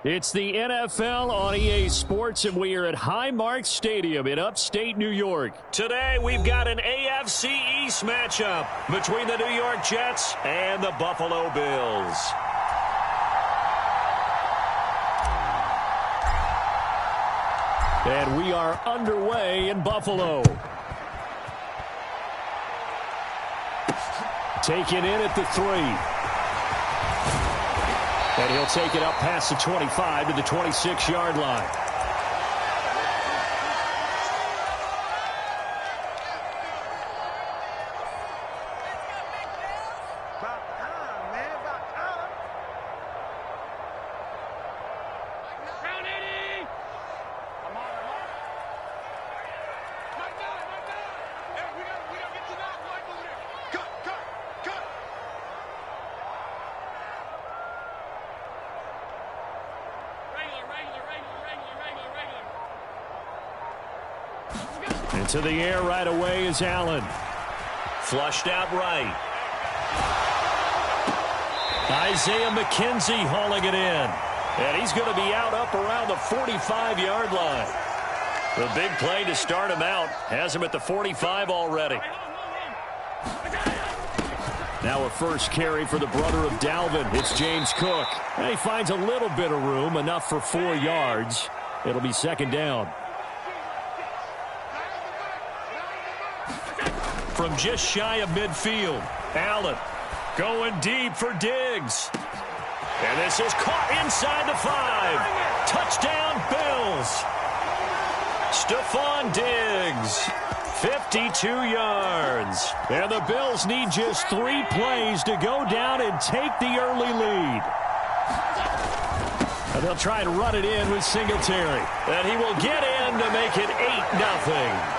It's the NFL on EA Sports, and we are at Highmark Stadium in upstate New York. Today, we've got an AFC East matchup between the New York Jets and the Buffalo Bills. And we are underway in Buffalo. Taken in at the 3. And he'll take it up past the 25 to the 26-yard line. Into the air right away is Allen. Flushed out right. Isaiah McKenzie hauling it in. And he's going to be out up around the 45-yard line. The big play to start him out has him at the 45 already. Now a first carry for the brother of Dalvin. It's James Cook. And he finds a little bit of room, enough for 4 yards. It'll be second down. From just shy of midfield, Allen going deep for Diggs. And this is caught inside the 5. Touchdown, Bills. Stephon Diggs, 52 yards. And the Bills need just 3 plays to go down and take the early lead. And they'll try and run it in with Singletary. And he will get in to make it 8-0.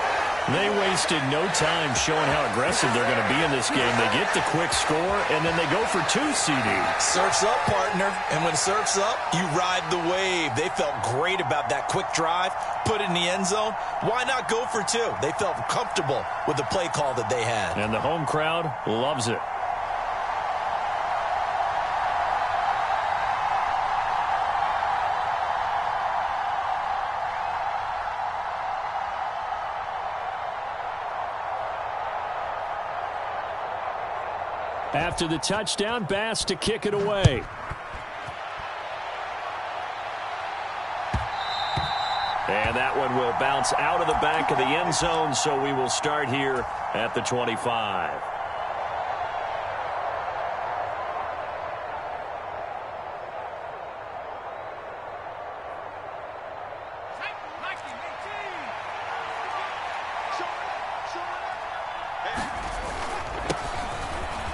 They wasted no time showing how aggressive they're going to be in this game. They get the quick score, and then they go for 2 CDs. Surf's up, partner. And when surf's up, you ride the wave. They felt great about that quick drive, put it in the end zone. Why not go for 2? They felt comfortable with the play call that they had. And the home crowd loves it. After the touchdown, Bass to kick it away. And that one will bounce out of the back of the end zone, so we will start here at the 25.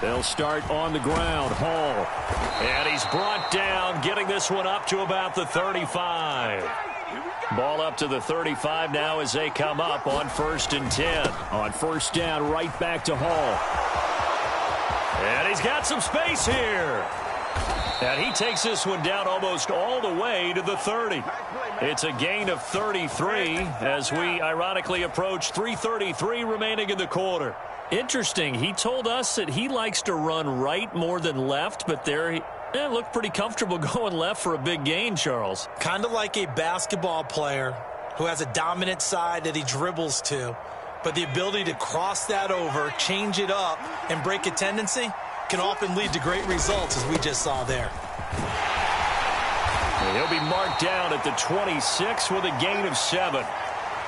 They'll start on the ground. Hall. And he's brought down, getting this one up to about the 35. Ball up to the 35 now as they come up on 1st and 10. On first down, right back to Hall. And he's got some space here. And he takes this one down almost all the way to the 30. It's a gain of 33 as we ironically approach 3:33 remaining in the quarter. Interesting. He told us that he likes to run right more than left, but there he looked pretty comfortable going left for a big gain, Charles. Kind of like a basketball player who has a dominant side that he dribbles to, but the ability to cross that over, change it up, and break a tendency can often lead to great results, as we just saw there. And he'll be marked down at the 26 with a gain of 7.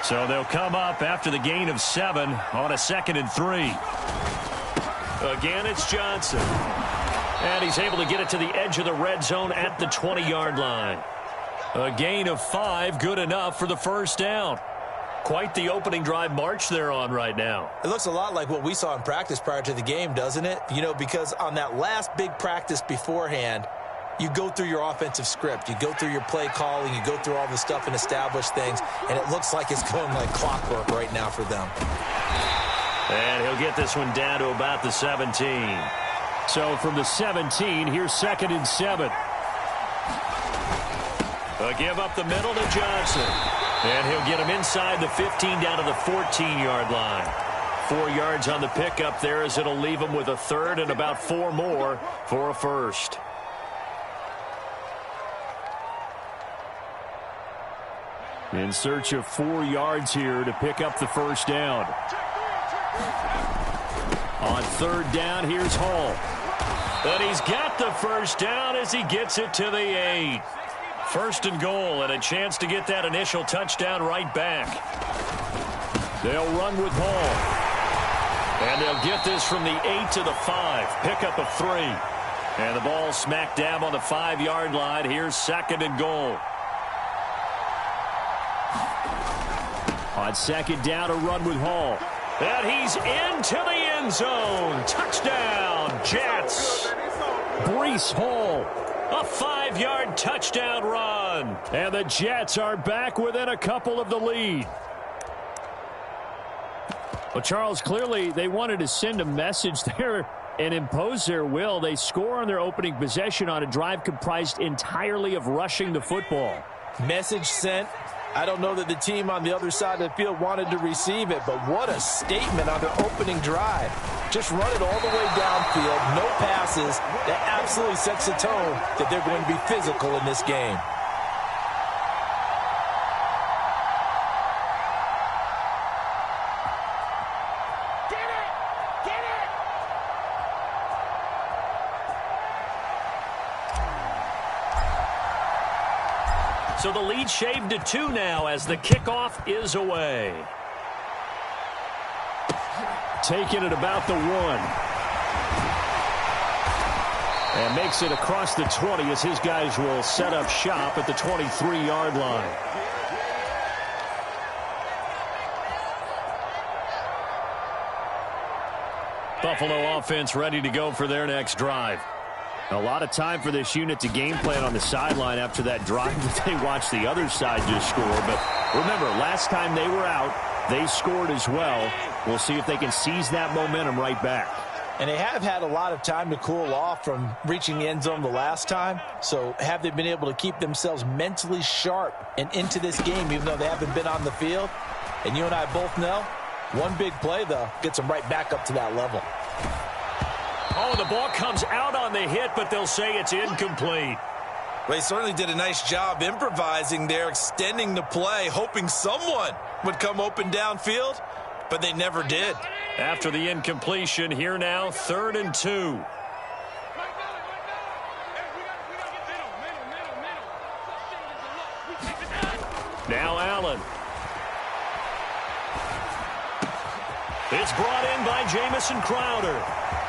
So they'll come up after the gain of 7 on a 2nd and 3. Again, it's Johnson. And he's able to get it to the edge of the red zone at the 20-yard line. A gain of 5, good enough for the first down. Quite the opening drive march they're on right now. It looks a lot like what we saw in practice prior to the game, doesn't it? You know, because on that last big practice beforehand, you go through your offensive script. You go through your play calling. You go through all the stuff and establish things. And it looks like it's going like clockwork right now for them. And he'll get this one down to about the 17. So from the 17, here's 2nd and 7. A give up the middle to Johnson. And he'll get him inside the 15 down to the 14-yard line. 4 yards on the pickup there as it'll leave him with a 3rd and about 4 more for a first. In search of 4 yards here to pick up the first down. On third down, here's Hall. And he's got the first down as he gets it to the 8. First and goal, and a chance to get that initial touchdown right back. They'll run with Hall. And they'll get this from the 8 to the 5. Pickup of 3. And the ball smack dab on the 5-yard line. Here's second and goal. On second down, a run with Hall. And he's into the end zone. Touchdown, Jets. Breece Hall. A 5-yard touchdown run. And the Jets are back within a couple of the lead. Well, Charles, clearly they wanted to send a message there and impose their will. They score on their opening possession on a drive comprised entirely of rushing the football. Message sent. I don't know that the team on the other side of the field wanted to receive it, but what a statement on their opening drive. Just run it all the way downfield, no passes. That absolutely sets the tone that they're going to be physical in this game. So the lead shaved to 2 now as the kickoff is away. Taking it about the 1. And makes it across the 20 as his guys will set up shop at the 23-yard line. Buffalo offense ready to go for their next drive. A lot of time for this unit to game plan on the sideline after that drive that they watched the other side just score. But remember, last time they were out, they scored as well. We'll see if they can seize that momentum right back. And they have had a lot of time to cool off from reaching the end zone the last time. So have they been able to keep themselves mentally sharp and into this game even though they haven't been on the field? And you and I both know, one big play, though, gets them right back up to that level. Oh, the ball comes out on the hit, but they'll say it's incomplete. Well, he certainly did a nice job improvising there, extending the play, hoping someone would come open downfield, but they never did. After the incompletion, here now, 3rd and 2. Now Allen. It's brought in by Jamison Crowder.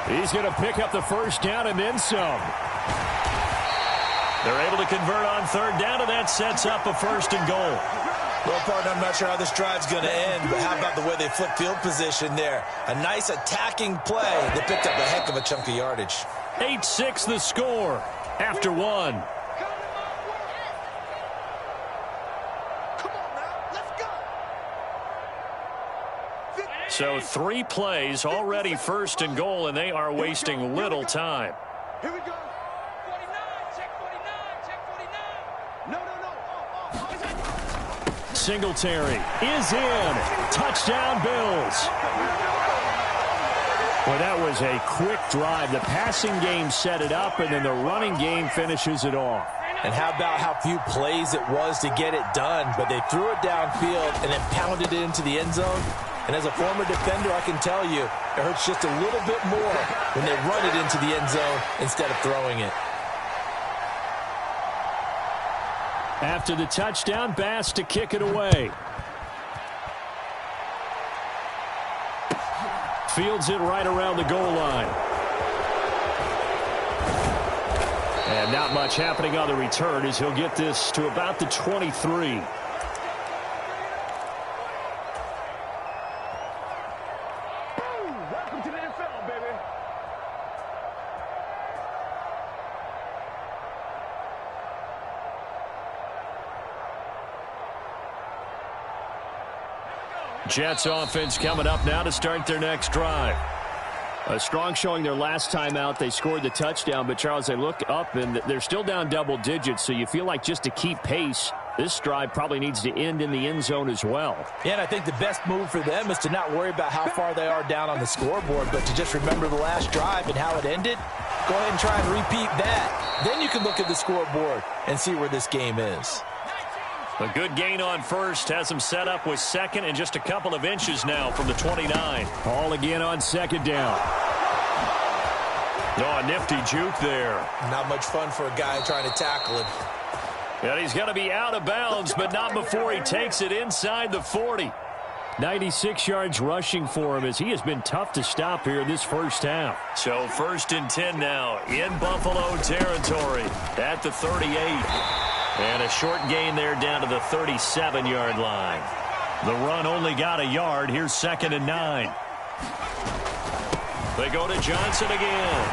He's going to pick up the first down and then some. They're able to convert on 3rd down, and that sets up a 1st and goal. Well, partner, I'm not sure how this drive's going to end, but how about the way they flip field position there? A nice attacking play. They picked up a heck of a chunk of yardage. 8-6 the score after 1. So 3 plays, already 1st and goal, and they are wasting little time. Here we go. 49, check 49, check 49. No. Singletary is in. Touchdown, Bills. Well, that was a quick drive. The passing game set it up, and then the running game finishes it off. And how about how few plays it was to get it done, but they threw it downfield and then pounded it into the end zone. And as a former defender, I can tell you, it hurts just a little bit more when they run it into the end zone instead of throwing it. After the touchdown, Bass to kick it away. Fields it right around the goal line. And not much happening on the return as he'll get this to about the 23. Jets offense coming up now to start their next drive. A strong showing their last time out. They scored the touchdown, but Charles, they look up and they're still down double digits, so you feel like just to keep pace, this drive probably needs to end in the end zone as well. Yeah, and I think the best move for them is to not worry about how far they are down on the scoreboard, but to just remember the last drive and how it ended. Go ahead and try and repeat that. Then you can look at the scoreboard and see where this game is. A good gain on first has him set up with second and just a couple of inches now from the 29. Ball again on second down. Oh, a nifty juke there. Not much fun for a guy trying to tackle him. And he's going to be out of bounds, but not before he takes it inside the 40. 96 yards rushing for him as he has been tough to stop here in this first half. So 1st and 10 now in Buffalo territory at the 38. And a short gain there down to the 37-yard line. The run only got a yard. Here's 2nd and 9. They go to Johnson again.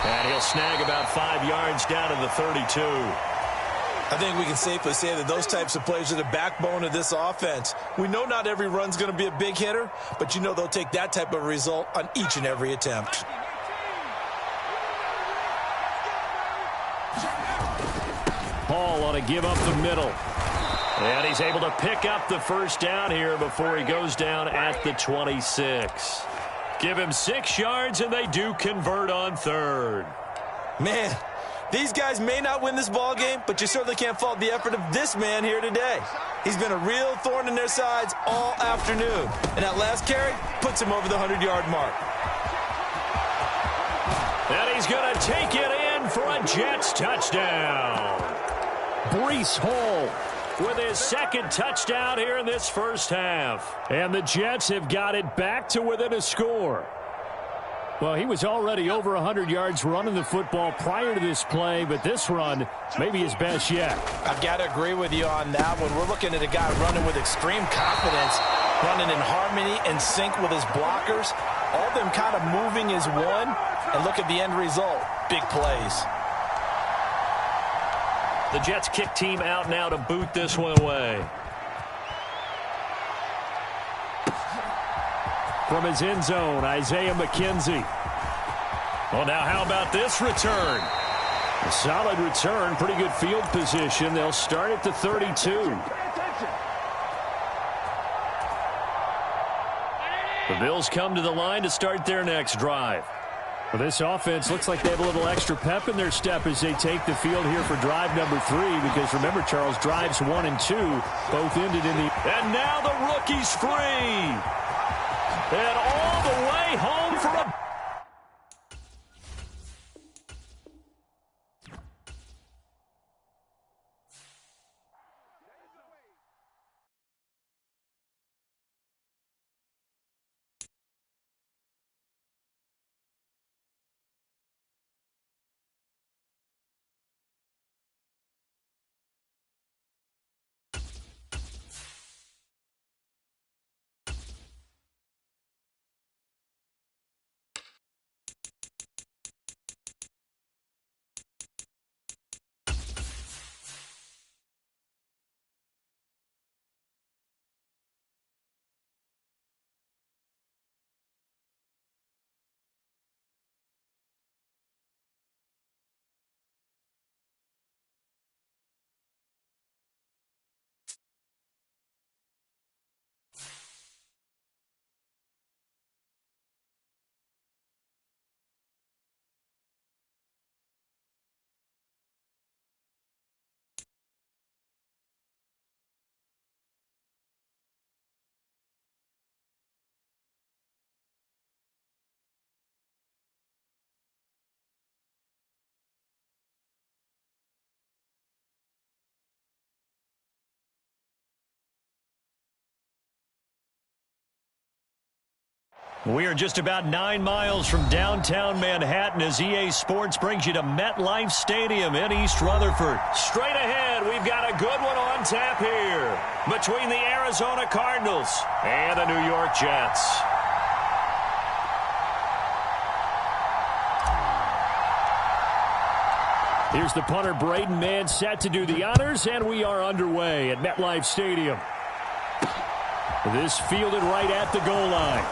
And he'll snag about 5 yards down to the 32. I think we can safely say that those types of plays are the backbone of this offense. We know not every run's going to be a big hitter, but you know they'll take that type of result on each and every attempt. Hall ought to give up the middle. And he's able to pick up the first down here before he goes down at the 26. Give him 6 yards, and they do convert on 3rd. Man, these guys may not win this ball game, but you certainly can't fault the effort of this man here today. He's been a real thorn in their sides all afternoon. And that last carry puts him over the 100-yard mark. And he's going to take it in for a Jets touchdown. Breece Hall with his 2nd touchdown here in this first half. And the Jets have got it back to within a score. Well, he was already over 100 yards running the football prior to this play, but this run may be his best yet. I've got to agree with you on that one. We're looking at a guy running with extreme confidence, running in harmony and sync with his blockers, all of them kind of moving as one, and look at the end result. Big plays. The Jets kick team out now to boot this one away. From his end zone, Isaiah McKenzie. Well, now how about this return? A solid return, pretty good field position. They'll start at the 32. The Bills come to the line to start their next drive. Well, this offense looks like they have a little extra pep in their step as they take the field here for drive number 3, because remember, Charles, drives 1 and 2 both ended in the... And now the rookie's free. And all the way home for a... We are just about 9 miles from downtown Manhattan as EA Sports brings you to MetLife Stadium in East Rutherford. Straight ahead, we've got a good one on tap here between the Arizona Cardinals and the New York Jets. Here's the punter, Braden Mann, set to do the honors, and we are underway at MetLife Stadium. This fielded right at the goal line.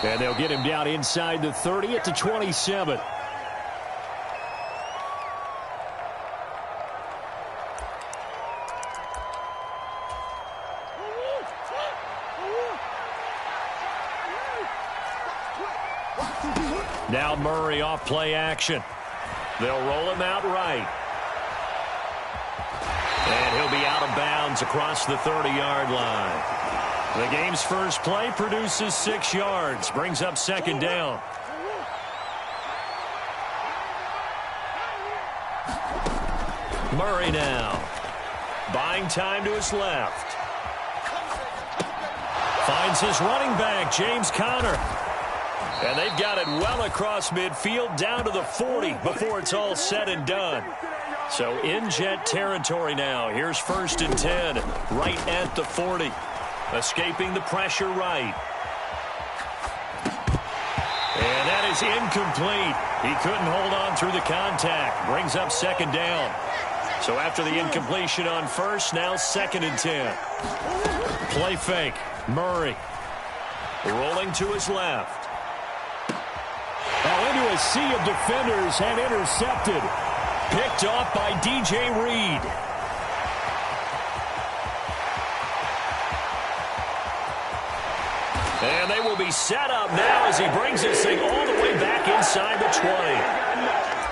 And they'll get him down inside the 30 at the 27. Now Murray off play action. They'll roll him out right. And he'll be out of bounds across the 30-yard line. The game's first play produces 6 yards, brings up second down. Murray now. Buying time to his left. Finds his running back, James Conner. And they've got it well across midfield down to the 40 before it's all said and done. So in jet territory now. Here's 1st and 10 right at the 40. Escaping the pressure right. And that is incomplete. He couldn't hold on through the contact. Brings up second down. So after the incompletion on first, now 2nd and 10. Play fake. Murray rolling to his left. Now into a sea of defenders and intercepted. Picked off by D.J. Reed. And they will be set up now as he brings this thing all the way back inside the 20.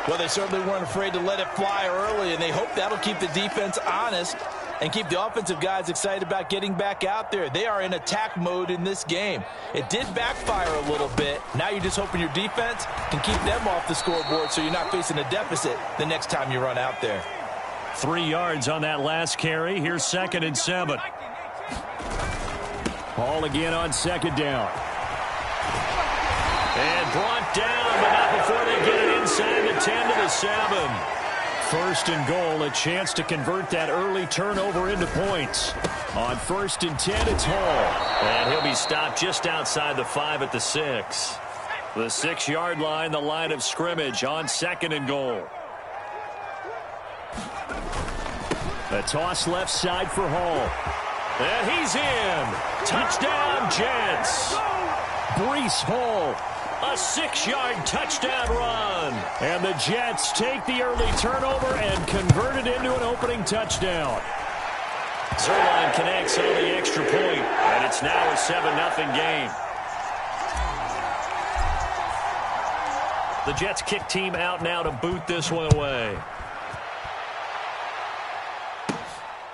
Well, they certainly weren't afraid to let it fly early, and they hope that'll keep the defense honest and keep the offensive guys excited about getting back out there. They are in attack mode in this game. It did backfire a little bit. Now you're just hoping your defense can keep them off the scoreboard so you're not facing a deficit the next time you run out there. 3 yards on that last carry. Here's 2nd and 7. Ball again on second down. And brought down, but not before they get it inside the 10 to the 7. 1st and goal, a chance to convert that early turnover into points. On 1st and 10, it's Hall. And he'll be stopped just outside the 5 at the 6. The 6-yard line, the line of scrimmage on 2nd and goal. A toss left side for Hall. And he's in. Touchdown, Jets. Breece Hall. A 6-yard touchdown run. And the Jets take the early turnover and convert it into an opening touchdown. Zerline connects on the extra point, and it's now a 7-0 game. The Jets kick team out now to boot this one away.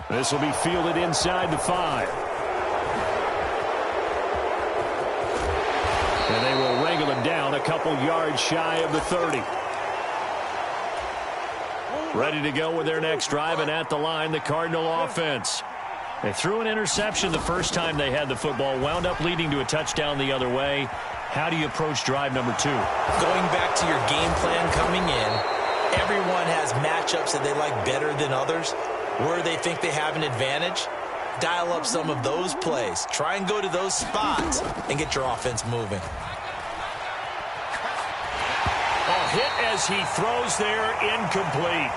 This will be fielded inside the 5. And they will wrangle him down a couple yards shy of the 30. Ready to go with their next drive, and at the line, the Cardinal offense. They threw an interception the first time they had the football, wound up leading to a touchdown the other way. How do you approach drive number 2? Going back to your game plan coming in, everyone has matchups that they like better than others. Where they think they have an advantage, dial up some of those plays. Try and go to those spots and get your offense moving. A hit as he throws there, incomplete.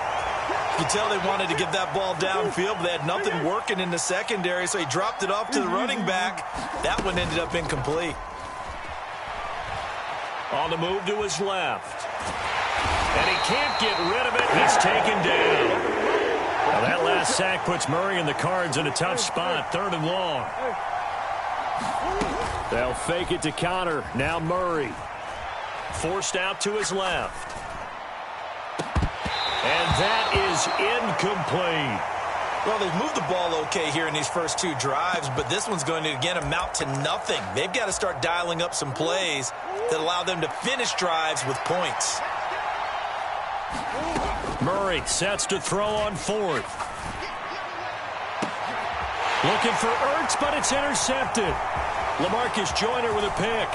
You can tell they wanted to get that ball downfield, but they had nothing working in the secondary, so he dropped it off to the running back. That one ended up incomplete. On the move to his left. And he can't get rid of it. He's taken down. Well, that last sack puts Murray and the Cards in a tough spot, 3rd and long. They'll fake it to Conner. Now Murray. Forced out to his left. And that is incomplete. Well, they've moved the ball okay here in these first 2 drives, but this one's going to, again, amount to nothing. They've got to start dialing up some plays that allow them to finish drives with points. Murray sets to throw on 4th. Looking for Ertz, but it's intercepted. LaMarcus Joyner with a pick.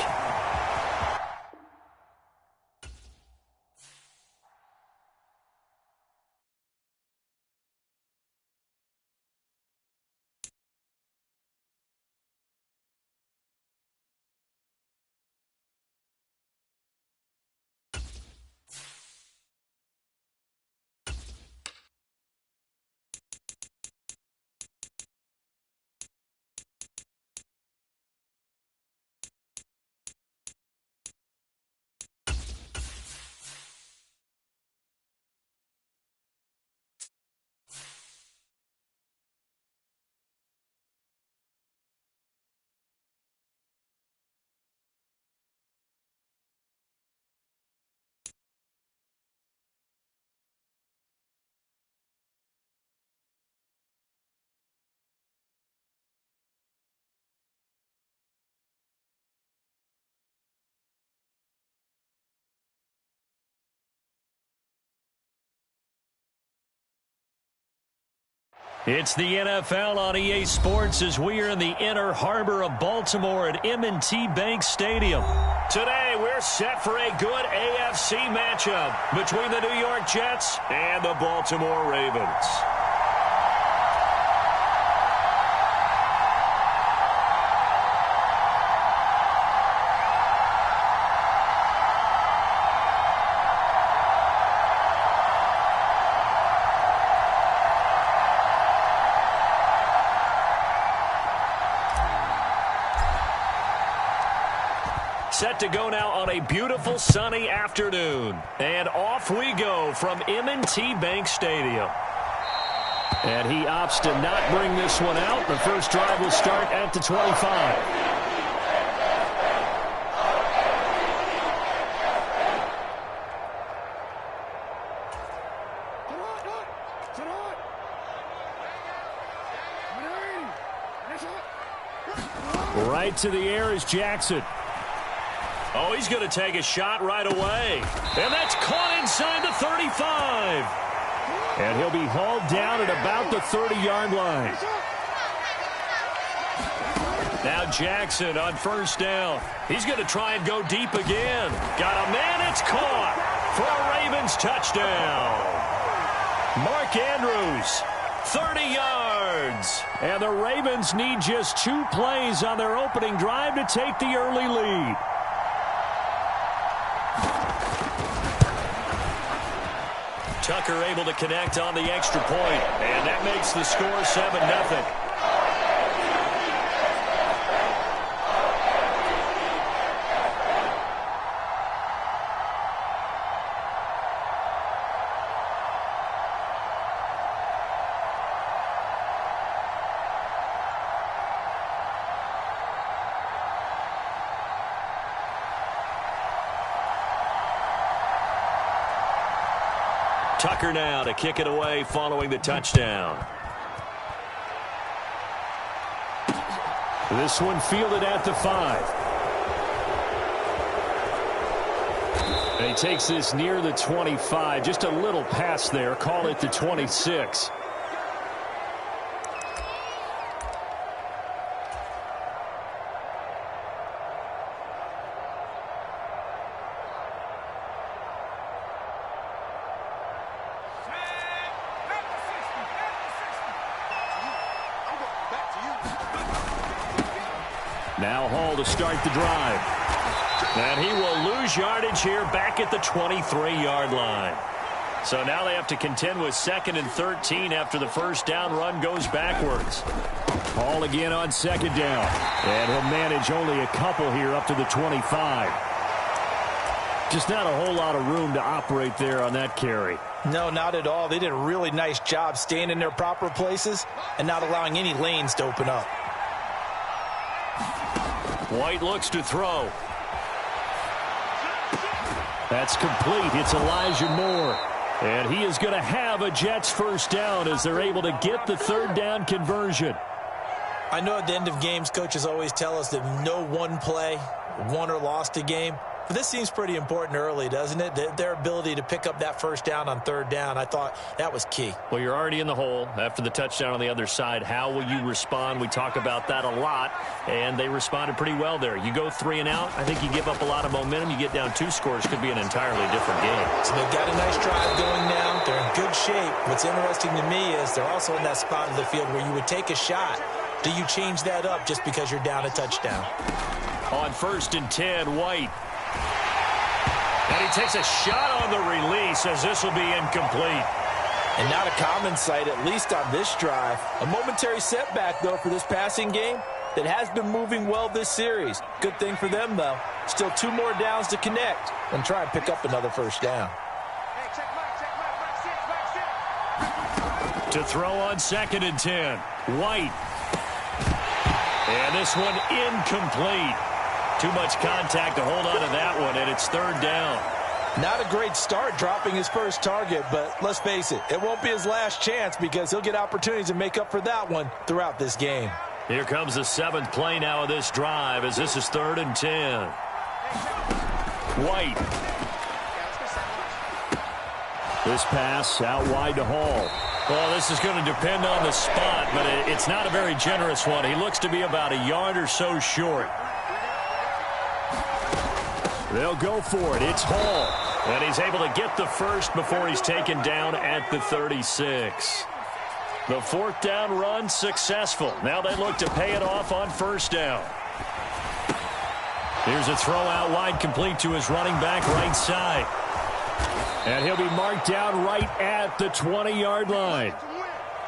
It's the NFL on EA Sports as we are in the inner harbor of Baltimore at M&T Bank Stadium. Today, we're set for a good AFC matchup between the New York Jets and the Baltimore Ravens. Set to go now on a beautiful sunny afternoon. And off we go from M&T Bank Stadium. And he opts to not bring this one out. The first drive will start at the 25. Right to the air is Jackson. Oh, he's going to take a shot right away. And that's caught inside the 35. And he'll be hauled down at about the 30-yard line. Now Jackson on first down. He's going to try and go deep again. Got a man, it's caught for a Ravens touchdown. Mark Andrews, 30 yards. And the Ravens need just 2 plays on their opening drive to take the early lead. Tucker able to connect on the extra point, and that makes the score 7-0. Tucker now to kick it away following the touchdown. This one fielded at the 5. And he takes this near the 25. Just a little pass there. Call it the 26. Now Hall to start the drive. And he will lose yardage here back at the 23-yard line. So now they have to contend with 2nd and 13 after the first down run goes backwards. Hall again on 2nd down. And he'll manage only a couple here up to the 25. Just not a whole lot of room to operate there on that carry. No, not at all. They did a really nice job staying in their proper places and not allowing any lanes to open up. White looks to throw. That's complete. It's Elijah Moore. And he is going to have a Jets first down as they're able to get the 3rd down conversion. I know at the end of games, coaches always tell us that no one play won or lost a game. But this seems pretty important early, doesn't it? Their ability to pick up that first down on 3rd down, I thought that was key. Well, you're already in the hole after the touchdown on the other side. How will you respond? We talk about that a lot, and they responded pretty well there. You go 3 and out, I think you give up a lot of momentum. You get down 2 scores, could be an entirely different game. So they've got a nice drive going now. They're in good shape. What's interesting to me is they're also in that spot of the field where you would take a shot. Do you change that up just because you're down a touchdown? On 1st and 10, White. And he takes a shot on the release as this will be incomplete. And not a common sight, at least on this drive. A momentary setback, though, for this passing game that has been moving well this series. Good thing for them, though. Still 2 more downs to connect and try and pick up another first down. To throw on 2nd and 10, White. And this one incomplete. Too much contact to hold on to that one, and it's 3rd down. Not a great start dropping his first target, but let's face it, it won't be his last chance because he'll get opportunities to make up for that one throughout this game. Here comes the 7th play now of this drive as this is 3rd and 10. White. This pass out wide to Hall. Well, this is going to depend on the spot, but it's not a very generous one. He looks to be about a yard or so short. They'll go for it. It's Hall. And he's able to get the first before he's taken down at the 36. The fourth down run successful. Now they look to pay it off on first down. Here's a throw out wide, complete to his running back right side. And he'll be marked down right at the 20-yard line.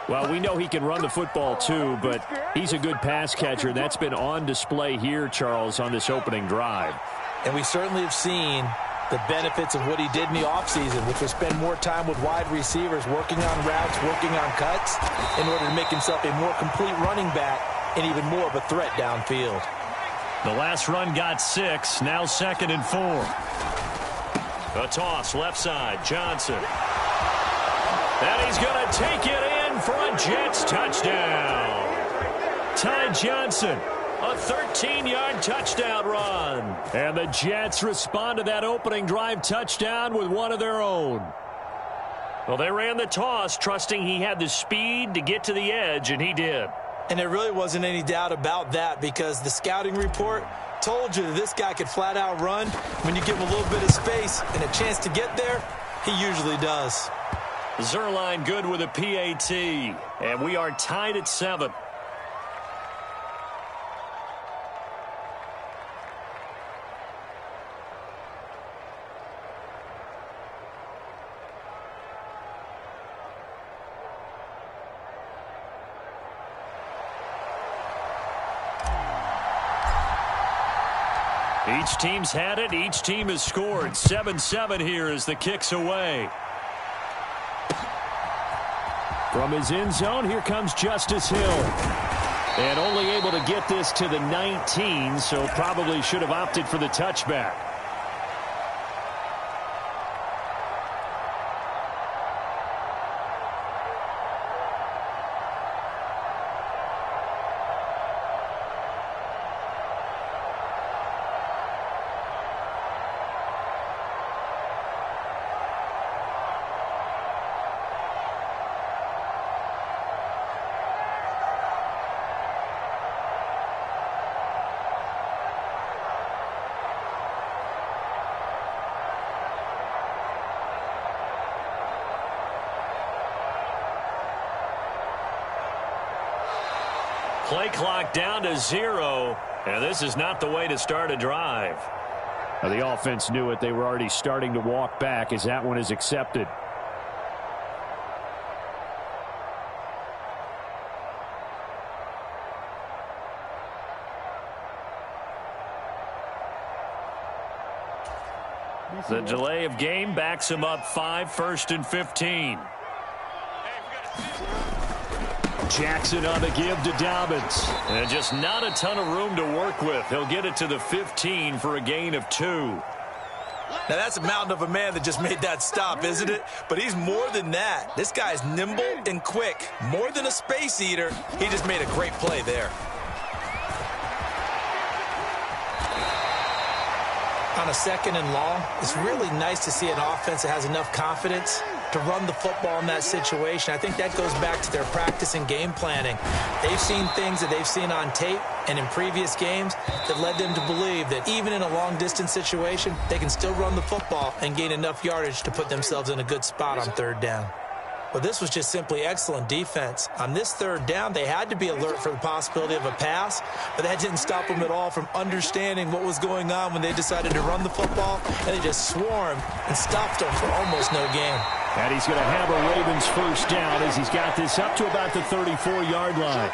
Well, we know he can run the football too, but he's a good pass catcher. That's been on display here, Charles, on this opening drive. And we certainly have seen the benefits of what he did in the offseason, which was spend more time with wide receivers, working on routes, working on cuts, in order to make himself a more complete running back and even more of a threat downfield. The last run got 6, now 2nd and 4. A toss, left side, Johnson. And he's going to take it in for a Jets touchdown. Ty Johnson. A 13-yard touchdown run. And the Jets respond to that opening drive touchdown with one of their own. Well, they ran the toss, trusting he had the speed to get to the edge, and he did. And there really wasn't any doubt about that, because the scouting report told you that this guy could flat out run. When you give him a little bit of space and a chance to get there, he usually does. Zerline good with a PAT. And we are tied at 7. Each team's had it. Each team has scored. 7-7 here as the kick's away. From his end zone, here comes Justice Hill. And only able to get this to the 19, so probably should have opted for the touchback. Play clock down to 0, and this is not the way to start a drive. Well, the offense knew it. They were already starting to walk back as that one is accepted. The delay of game backs him up 5, 1st and 15. Jackson on the give to Dobbins. And just not a ton of room to work with. He'll get it to the 15 for a gain of 2. Now, that's a mountain of a man that just made that stop, isn't it? But he's more than that. This guy's nimble and quick. More than a space eater. He just made a great play there. On a 2nd and long, it's really nice to see an offense that has enough confidence to run the football in that situation. I think that goes back to their practice and game planning. They've seen things that they've seen on tape and in previous games that led them to believe that even in a long-distance situation, they can still run the football and gain enough yardage to put themselves in a good spot on 3rd down. But this was just simply excellent defense. On this 3rd down, they had to be alert for the possibility of a pass, but that didn't stop them at all from understanding what was going on when they decided to run the football, and they just swarmed and stopped them for almost no gain. And he's going to have a Ravens first down as he's got this up to about the 34-yard line.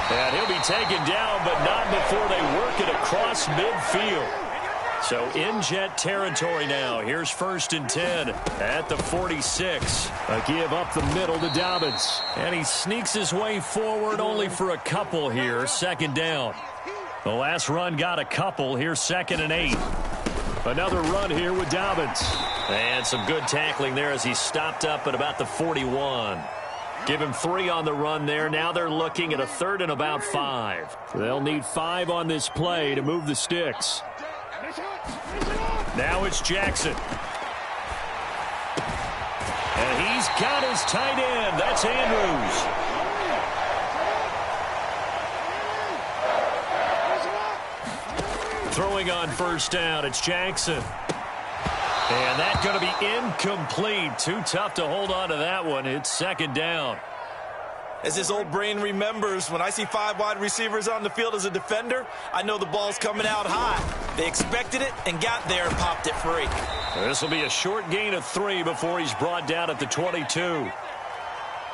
And he'll be taken down, but not before they work it across midfield. So in Jet territory now. Here's 1st and 10 at the 46. A give up the middle to Dobbins. And he sneaks his way forward only for a couple here. 2nd down. The last run got a couple. Here's 2nd and 8. Another run here with Dobbins. And some good tackling there as he stopped up at about the 41. Give him 3 on the run there. Now they're looking at a 3rd and about 5. They'll need 5 on this play to move the sticks. Now it's Jackson. And he's got his tight end. That's Andrews. Throwing on first down, it's Jackson. And that's going to be incomplete. Too tough to hold on to that one. It's second down. As his old brain remembers, when I see 5 wide receivers on the field as a defender, I know the ball's coming out high. They expected it and got there and popped it free. This will be a short gain of 3 before he's brought down at the 22.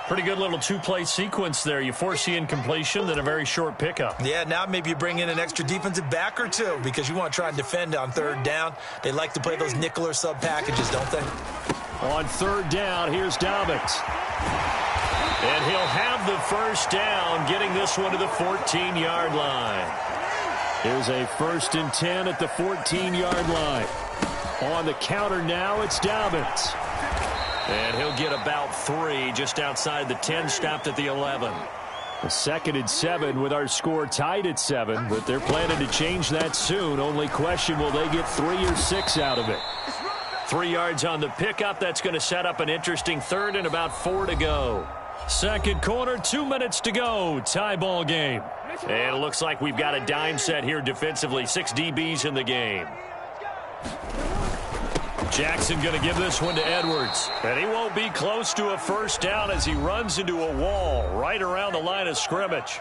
Pretty good little two-play sequence there. You force the incompletion, then a very short pickup. Yeah, now maybe you bring in an extra defensive back or two because you want to try and defend on third down. They like to play those nickel or sub packages, don't they? On third down, here's Dobbins. And he'll have the first down, getting this one to the 14-yard line. Here's a 1st and 10 at the 14-yard line. On the counter now, it's Dobbins. And he'll get about 3 just outside the 10, stopped at the 11. A 2nd and 7 with our score tied at 7, but they're planning to change that soon. Only question, will they get 3 or 6 out of it? 3 yards on the pickup. That's going to set up an interesting 3rd and about 4 to go. Second quarter, 2 minutes to go. Tie ball game. And it looks like we've got a dime set here defensively. 6 DBs in the game. Jackson going to give this one to Edwards. And he won't be close to a first down as he runs into a wall right around the line of scrimmage.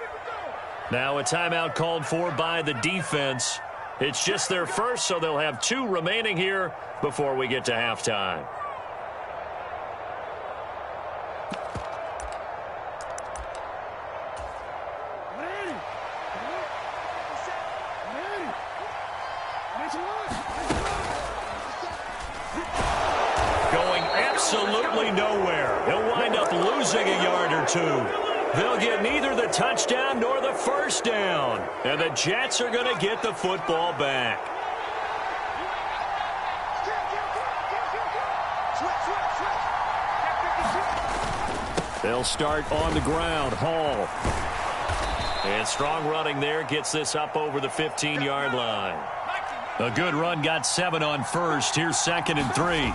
Now a timeout called for by the defense. It's just their first, so they'll have 2 remaining here before we get to halftime. Absolutely nowhere. He'll wind up losing a yard or 2. They'll get neither the touchdown nor the first down. And the Jets are going to get the football back. They'll start on the ground. Hall. And strong running there gets this up over the 15-yard line. A good run got 7 on first. Here's 2nd and 3.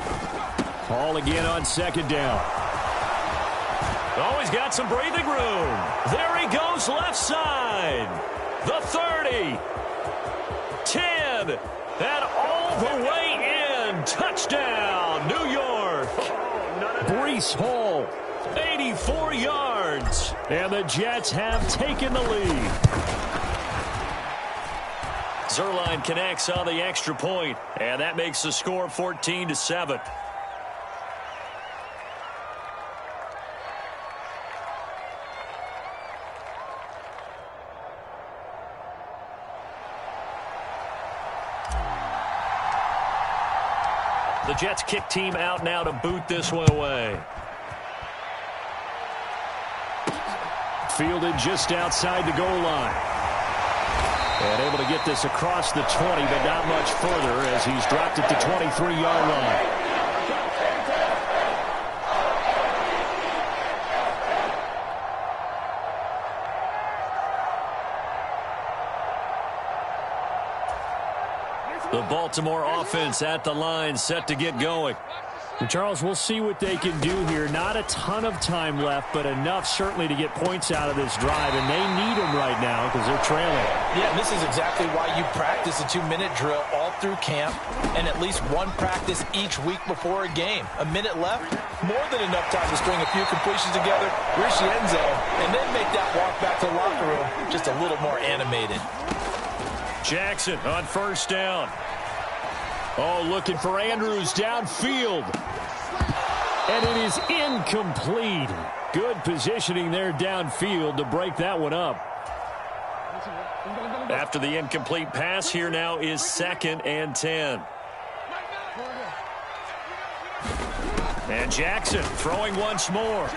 Hall again on 2nd down. Oh, he's got some breathing room. There he goes left side. The 30. 10. And all the way in. Touchdown, New York. Breece Hall. 84 yards. And the Jets have taken the lead. Zerline connects on the extra point. And that makes the score 14-7. The Jets kick team out now to boot this one away. Fielded just outside the goal line. And able to get this across the 20, but not much further as he's dropped at the 23-yard line. The Baltimore offense at the line, set to get going. And Charles, we'll see what they can do here. Not a ton of time left, but enough certainly to get points out of this drive, and they need them right now because they're trailing. Yeah, and this is exactly why you practice a 2-minute drill all through camp and at least one practice each week before a game. A minute left, more than enough time to string a few completions together, reach the end zone, and then make that walk back to the locker room just a little more animated. Jackson on first down. Oh, looking for Andrews downfield. And it is incomplete. Good positioning there downfield to break that one up. After the incomplete pass, here now is 2nd and 10. And Jackson throwing once more.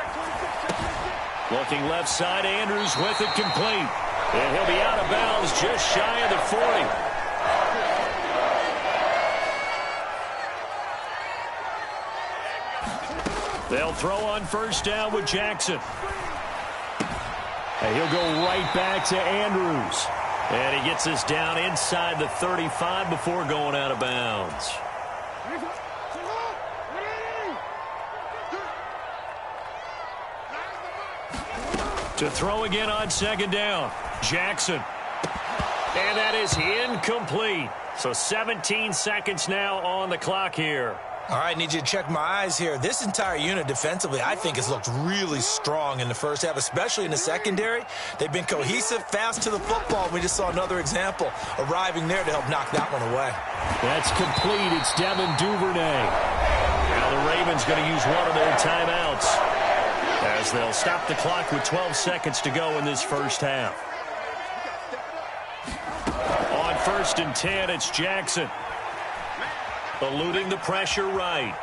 Looking left side, Andrews with it complete. And he'll be out of bounds just shy of the 40. They'll throw on first down with Jackson. And he'll go right back to Andrews. And he gets us down inside the 35 before going out of bounds. To throw again on second down. Jackson. And that is incomplete. So 17 seconds now on the clock here. All right, need you to check my eyes here. This entire unit defensively, I think, has looked really strong in the first half, especially in the secondary. They've been cohesive, fast to the football. We just saw another example arriving there to help knock that one away. That's complete. It's Devin Duvernay. Now the Ravens going to use one of their timeouts as they'll stop the clock with 12 seconds to go in this first half. On 1st and 10, it's Jackson. Eluding the pressure right.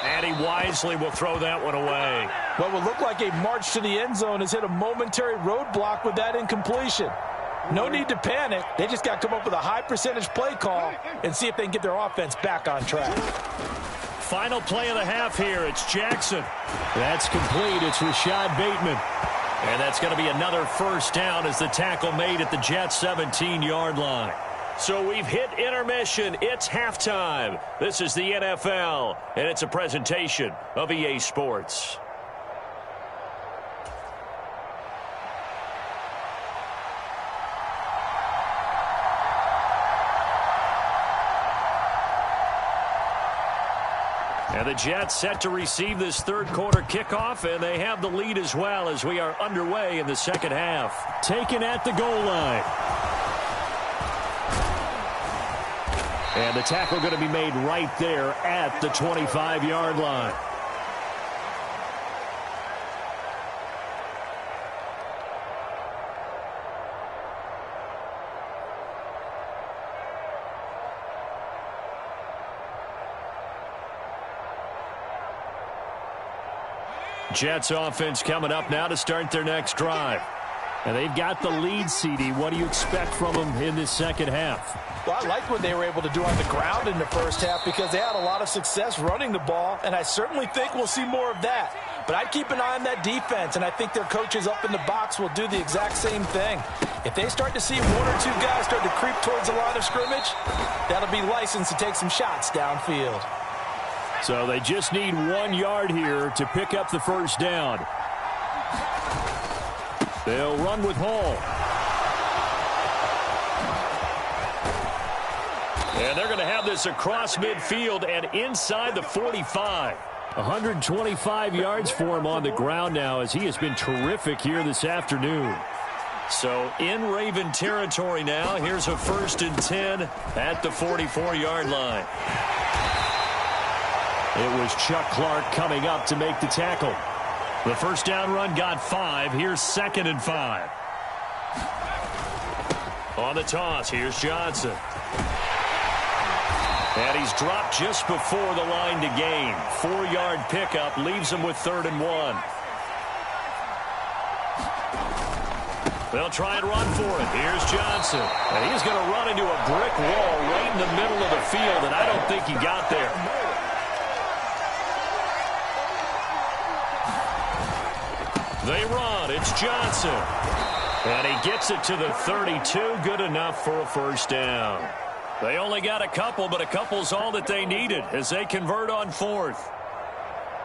And he wisely will throw that one away. What would look like a march to the end zone has hit a momentary roadblock with that incompletion. No need to panic. They just got to come up with a high percentage play call and see if they can get their offense back on track. Final play of the half here. It's Jackson. That's complete. It's Rashad Bateman. And that's going to be another first down as the tackle made at the Jets' 17-yard line. So we've hit intermission. It's halftime. This is the NFL, and it's a presentation of EA Sports. And the Jets set to receive this third quarter kickoff, and they have the lead as well as we are underway in the second half. Taken at the goal line. And the tackle going to be made right there at the 25-yard line. Jets offense coming up now to start their next drive. And they've got the lead, CD. What do you expect from them in this second half? Well, I like what they were able to do on the ground in the first half because they had a lot of success running the ball, and I certainly think we'll see more of that. But I'd keep an eye on that defense, and I think their coaches up in the box will do the exact same thing. If they start to see one or two guys start to creep towards the line of scrimmage, that'll be licensed to take some shots downfield. So they just need 1 yard here to pick up the first down. They'll run with Hall. And they're going to have this across midfield and inside the 45. 125 yards for him on the ground now as he has been terrific here this afternoon. So in Raven territory now. Here's a 1st and 10 at the 44-yard line. It was Chuck Clark coming up to make the tackle. The first down run got 5. Here's 2nd and 5. On the toss, here's Johnson. And he's dropped just before the line to gain. 4-yard pickup leaves him with 3rd and 1. They'll try and run for it. Here's Johnson. And he's going to run into a brick wall right in the middle of the field, and I don't think he got there. They run. It's Johnson. And he gets it to the 32. Good enough for a first down. They only got a couple, but a couple's all that they needed as they convert on 4th.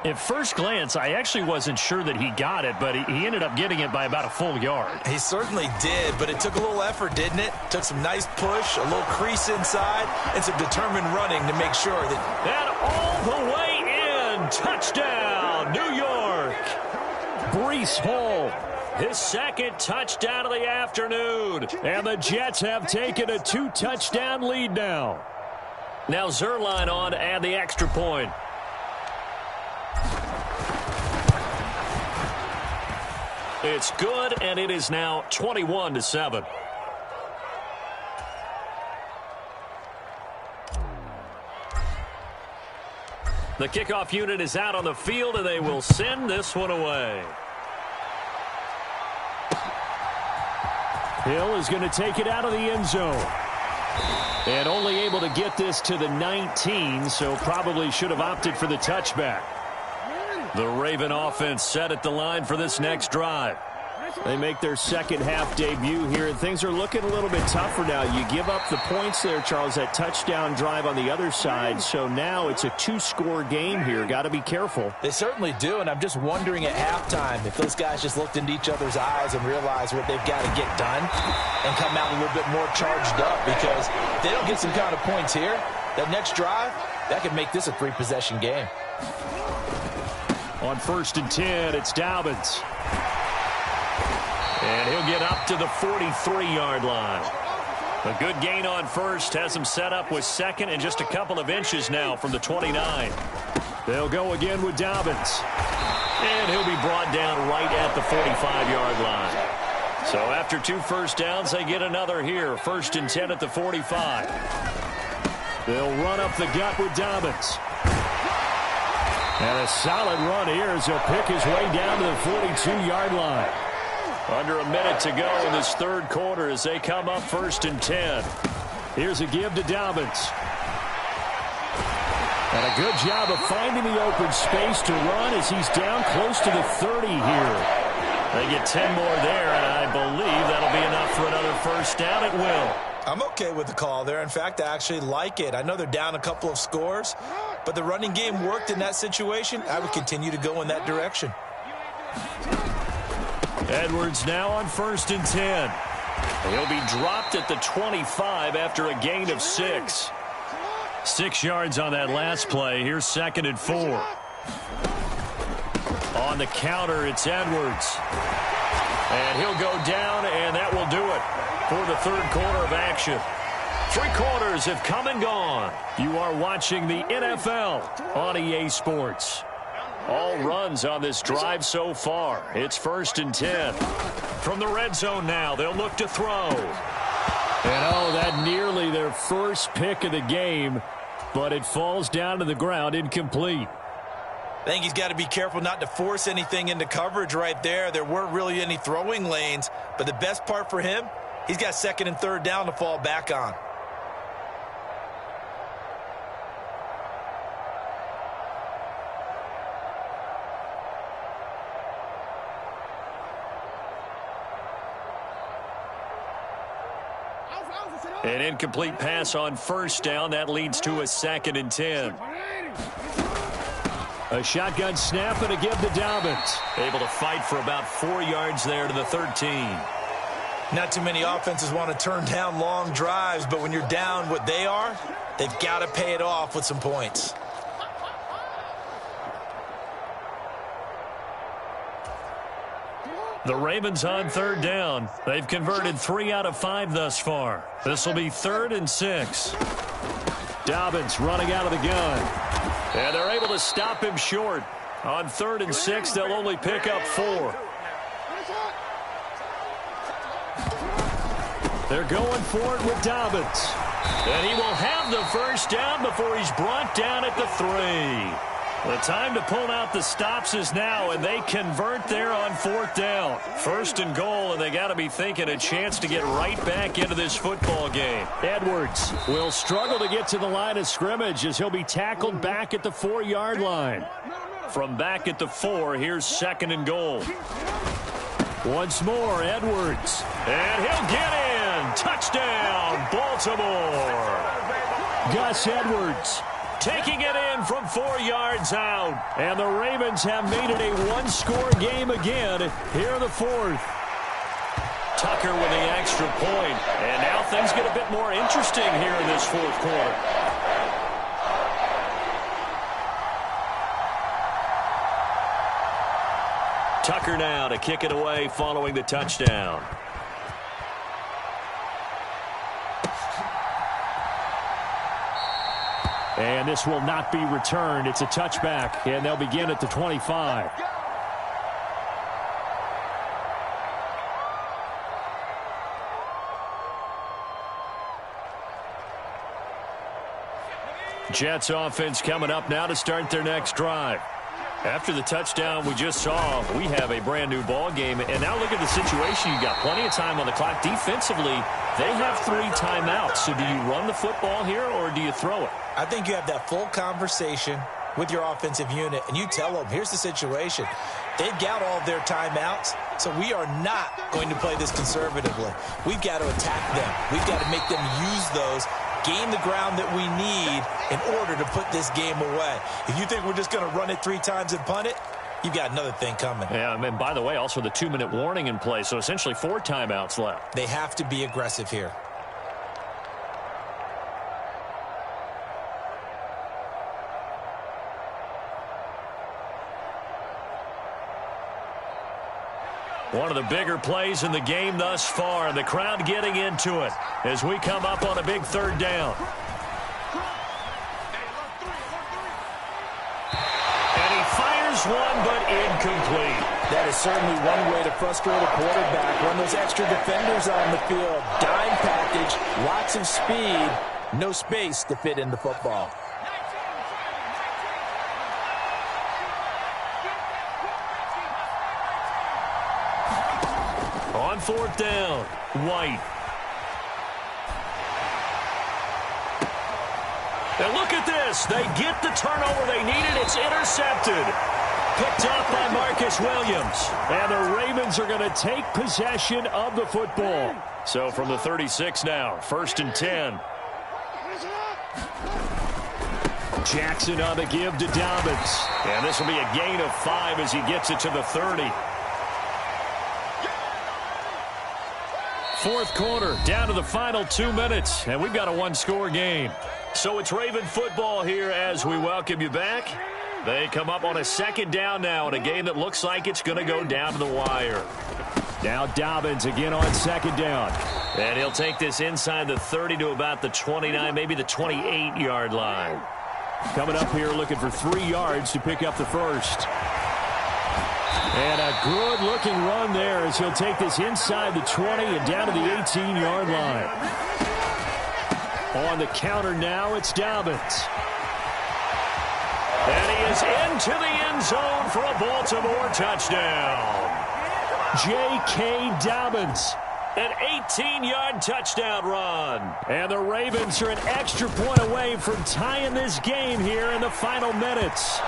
At first glance, I actually wasn't sure that he got it, but he ended up getting it by about a full yard. He certainly did, but it took a little effort, didn't it? Took some nice push, a little crease inside, and some determined running to make sure that... And all the way in. Touchdown, New York. Breece Hall. His 2nd touchdown of the afternoon. And the Jets have taken a 2-touchdown lead now. Now Zerline on to add the extra point. It's good, and it is now 21-7. The kickoff unit is out on the field, and they will send this one away. Hill is going to take it out of the end zone. And only able to get this to the 19, so probably should have opted for the touchback. The Raven offense set at the line for this next drive. They make their second half debut here, and things are looking a little bit tougher now. You give up the points there, Charles, that touchdown drive on the other side. So now it's a two-score game here. Got to be careful. They certainly do, and I'm just wondering at halftime if those guys just looked into each other's eyes and realized what they've got to get done and come out a little bit more charged up, because if they don't get some kind of points here, that next drive, that could make this a three-possession game. On 1st and 10, it's Dobbins. And he'll get up to the 43-yard line. A good gain on first has him set up with second and just a couple of inches now from the 29. They'll go again with Dobbins. And he'll be brought down right at the 45-yard line. So after 2 first downs, they get another here. 1st and 10 at the 45. They'll run up the gut with Dobbins. And a solid run here as he'll pick his way down to the 42-yard line. Under a minute to go in this third quarter as they come up 1st and 10. Here's a give to Dobbins. And a good job of finding the open space to run as he's down close to the 30 here. They get 10 more there, and I believe that'll be enough for another first down. It will. I'm okay with the call there. In fact, I actually like it. I know they're down a couple of scores, but the running game worked in that situation. I would continue to go in that direction. Edwards now on 1st and 10. He'll be dropped at the 25 after a gain of 6. 6 yards on that last play. Here's 2nd and 4. On the counter, it's Edwards. And he'll go down, and that will do it for the third quarter of action. 3 quarters have come and gone. You are watching the NFL on EA Sports. All runs on this drive so far. It's 1st and 10. From the red zone now, they'll look to throw. And oh, that nearly their first pick of the game, but it falls down to the ground incomplete. I think he's got to be careful not to force anything into coverage right there. There weren't really any throwing lanes, but the best part for him, he's got 2nd and 3rd down to fall back on. An incomplete pass on first down. That leads to a 2nd and 10. A shotgun snap and a give to Dobbins. Able to fight for about 4 yards there to the 13. Not too many offenses want to turn down long drives, but when you're down what they are, they've got to pay it off with some points. The Ravens on 3rd down. They've converted 3 out of 5 thus far. This will be 3rd and 6. Dobbins running out of the gun. And they're able to stop him short. On 3rd and 6, they'll only pick up 4. They're going for it with Dobbins. And he will have the first down before he's brought down at the 3. The time to pull out the stops is now, and they convert there on 4th down. 1st and goal, and they got to be thinking a chance to get right back into this football game. Edwards will struggle to get to the line of scrimmage as he'll be tackled back at the 4-yard line. From back at the 4, here's 2nd and goal. Once more, Edwards. And he'll get in. Touchdown, Baltimore. Gus Edwards taking it in from 4 yards out. And the Ravens have made it a one-score game again here in the 4th. Tucker with the extra point. And now things get a bit more interesting here in this 4th quarter. Tucker now to kick it away following the touchdown. And this will not be returned. It's a touchback, and they'll begin at the 25. Jets offense coming up now to start their next drive. After the touchdown we just saw, we have a brand new ball game. And now look at the situation. You've got plenty of time on the clock. Defensively, they have 3 timeouts. So do you run the football here or do you throw it? I think you have that full conversation with your offensive unit, and you tell them, here's the situation. They've got all of their timeouts, so we are not going to play this conservatively. We've got to attack them. We've got to make them use those, gain the ground that we need in order to put this game away. If you think we're just going to run it 3 times and punt it, you've got another thing coming. Yeah, and by the way, also the 2-minute warning in play, so essentially 4 timeouts left. They have to be aggressive here. One of the bigger plays in the game thus far, and the crowd getting into it as we come up on a big 3rd down. And he fires one, but incomplete. That is certainly one way to frustrate a quarterback. Run those extra defenders on the field. Dime package, lots of speed, no space to fit in the football. On 4th down, White. And look at this. They get the turnover they needed. It's intercepted. Picked up by Marcus Williams. And the Ravens are going to take possession of the football. So from the 36 now, 1st and 10. Jackson on the give to Dobbins. And this will be a gain of 5 as he gets it to the 30. 4th quarter, down to the final 2 minutes, and we've got a 1-score game. So it's Raven football here as we welcome you back. They come up on a 2nd down now in a game that looks like it's going to go down to the wire. Now Dobbins again on 2nd down. And he'll take this inside the 30 to about the 29, maybe the 28-yard line. Coming up here looking for 3 yards to pick up the first. And a good-looking run there as he'll take this inside the 20 and down to the 18-yard line. On the counter now, it's Dobbins. And he is into the end zone for a Baltimore touchdown. J.K. Dobbins, an 18-yard touchdown run. And the Ravens are an extra point away from tying this game here in the final minutes.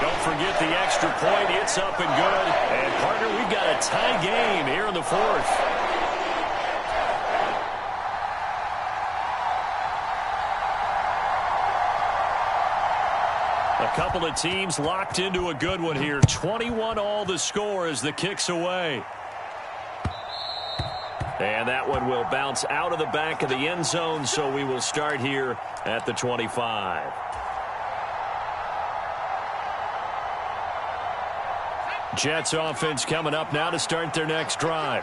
Don't forget the extra point. It's up and good. And, partner, we've got a tie game here in the 4th. A couple of teams locked into a good one here. 21 all the score as the kick's away. And that one will bounce out of the back of the end zone, so we will start here at the 25. Jets offense coming up now to start their next drive.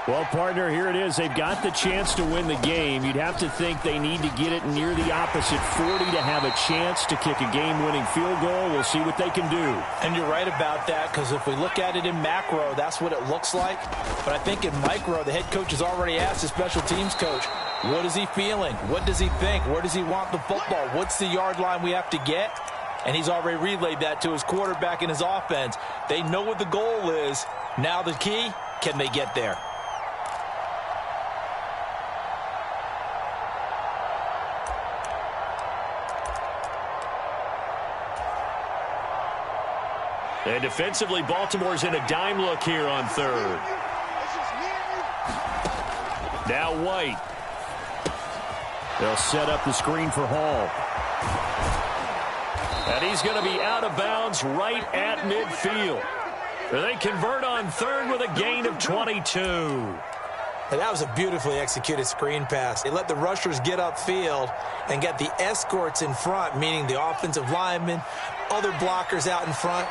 Well, partner, here it is. They've got the chance to win the game. You'd have to think they need to get it near the opposite 40 to have a chance to kick a game-winning field goal. We'll see what they can do. And you're right about that, because if we look at it in macro, that's what it looks like. But I think in micro, the head coach has already asked the special teams coach, what is he feeling? What does he think? Where does he want the football? What's the yard line we have to get? And he's already relayed that to his quarterback and his offense. They know what the goal is. Now the key, can they get there? And defensively, Baltimore's in a dime look here on 3rd. Now White. They'll set up the screen for Hall. And he's going to be out of bounds right at midfield. They convert on 3rd with a gain of 22. And that was a beautifully executed screen pass. They let the rushers get upfield and get the escorts in front, meaning the offensive linemen, other blockers out in front.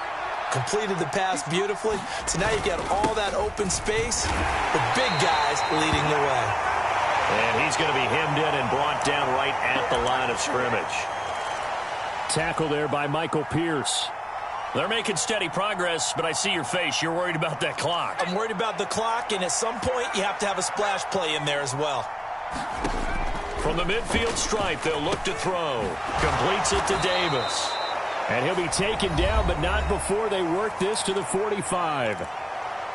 Completed the pass beautifully. So now you've got all that open space. The big guys leading the way. And he's going to be hemmed in and brought down right at the line of scrimmage. Tackle there by Michael Pierce. They're making steady progress, but I see your face. You're worried about that clock. I'm worried about the clock, and at some point you have to have a splash play in there as well. From the midfield stripe, they'll look to throw. Completes it to Davis. And he'll be taken down, but not before they work this to the 45.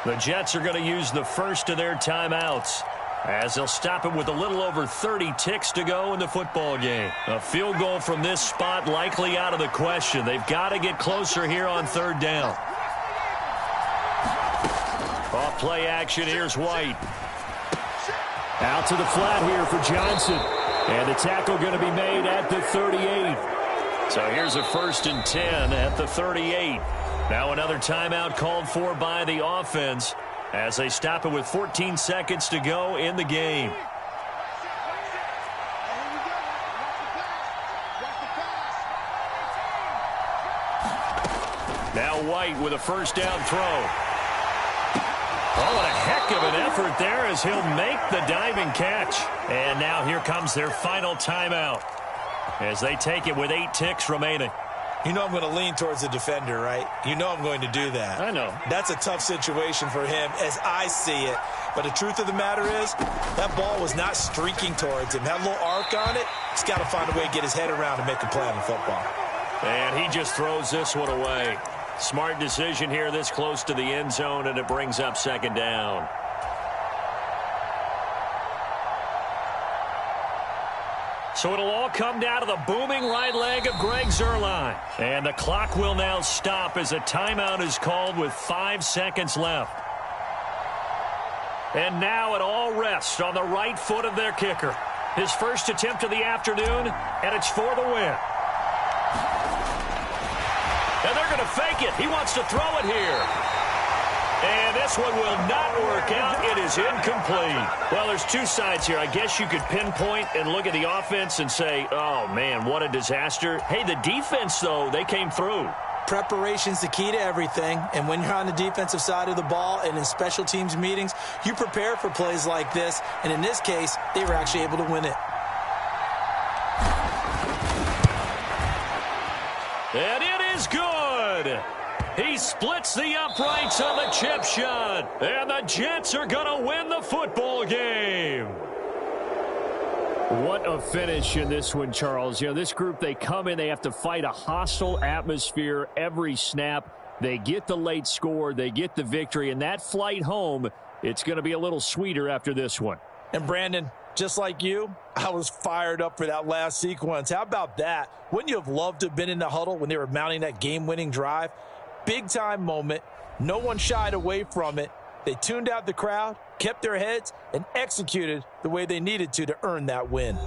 The Jets are going to use the first of their timeouts, as they'll stop it with a little over 30 ticks to go in the football game. A field goal from this spot likely out of the question. They've got to get closer here on 3rd down. play action. Here's White. Out to the flat here for Johnson. And the tackle going to be made at the 38. So here's a 1st and 10 at the 38. Now another timeout called for by the offense as they stop it with 14 seconds to go in the game. Now White with a 1st down throw. Oh, what a heck of an effort there as he'll make the diving catch. And now here comes their final timeout as they take it with 8 ticks remaining. You know I'm going to lean towards the defender, right? You know I'm going to do that. I know. That's a tough situation for him as I see it. But the truth of the matter is, that ball was not streaking towards him. Had a little arc on it. He's got to find a way to get his head around and make a play on the football. And he just throws this one away. Smart decision here this close to the end zone, and it brings up 2nd down. So it'll all come down to the booming right leg of Greg Zuerlein. And the clock will now stop as a timeout is called with 5 seconds left. And now it all rests on the right foot of their kicker. His first attempt of the afternoon, and it's for the win. And they're going to fake it. He wants to throw it here. And this one will not work out. It is incomplete. Well, there's 2 sides here. I guess you could pinpoint and look at the offense and say, oh, man, what a disaster. Hey, the defense, though, they came through. Preparation's the key to everything. And when you're on the defensive side of the ball and in special teams meetings, you prepare for plays like this. And in this case, they were actually able to win it. And it is good. He splits the uprights on the chip shot. And the Jets are going to win the football game. What a finish in this one, Charles. You know, this group, they come in, they have to fight a hostile atmosphere every snap. They get the late score, they get the victory, and that flight home, it's going to be a little sweeter after this one. And Brandon, just like you, I was fired up for that last sequence. How about that? Wouldn't you have loved to have been in the huddle when they were mounting that game-winning drive? Big-time moment. No one shied away from it. They tuned out the crowd, kept their heads, and executed the way they needed to earn that win.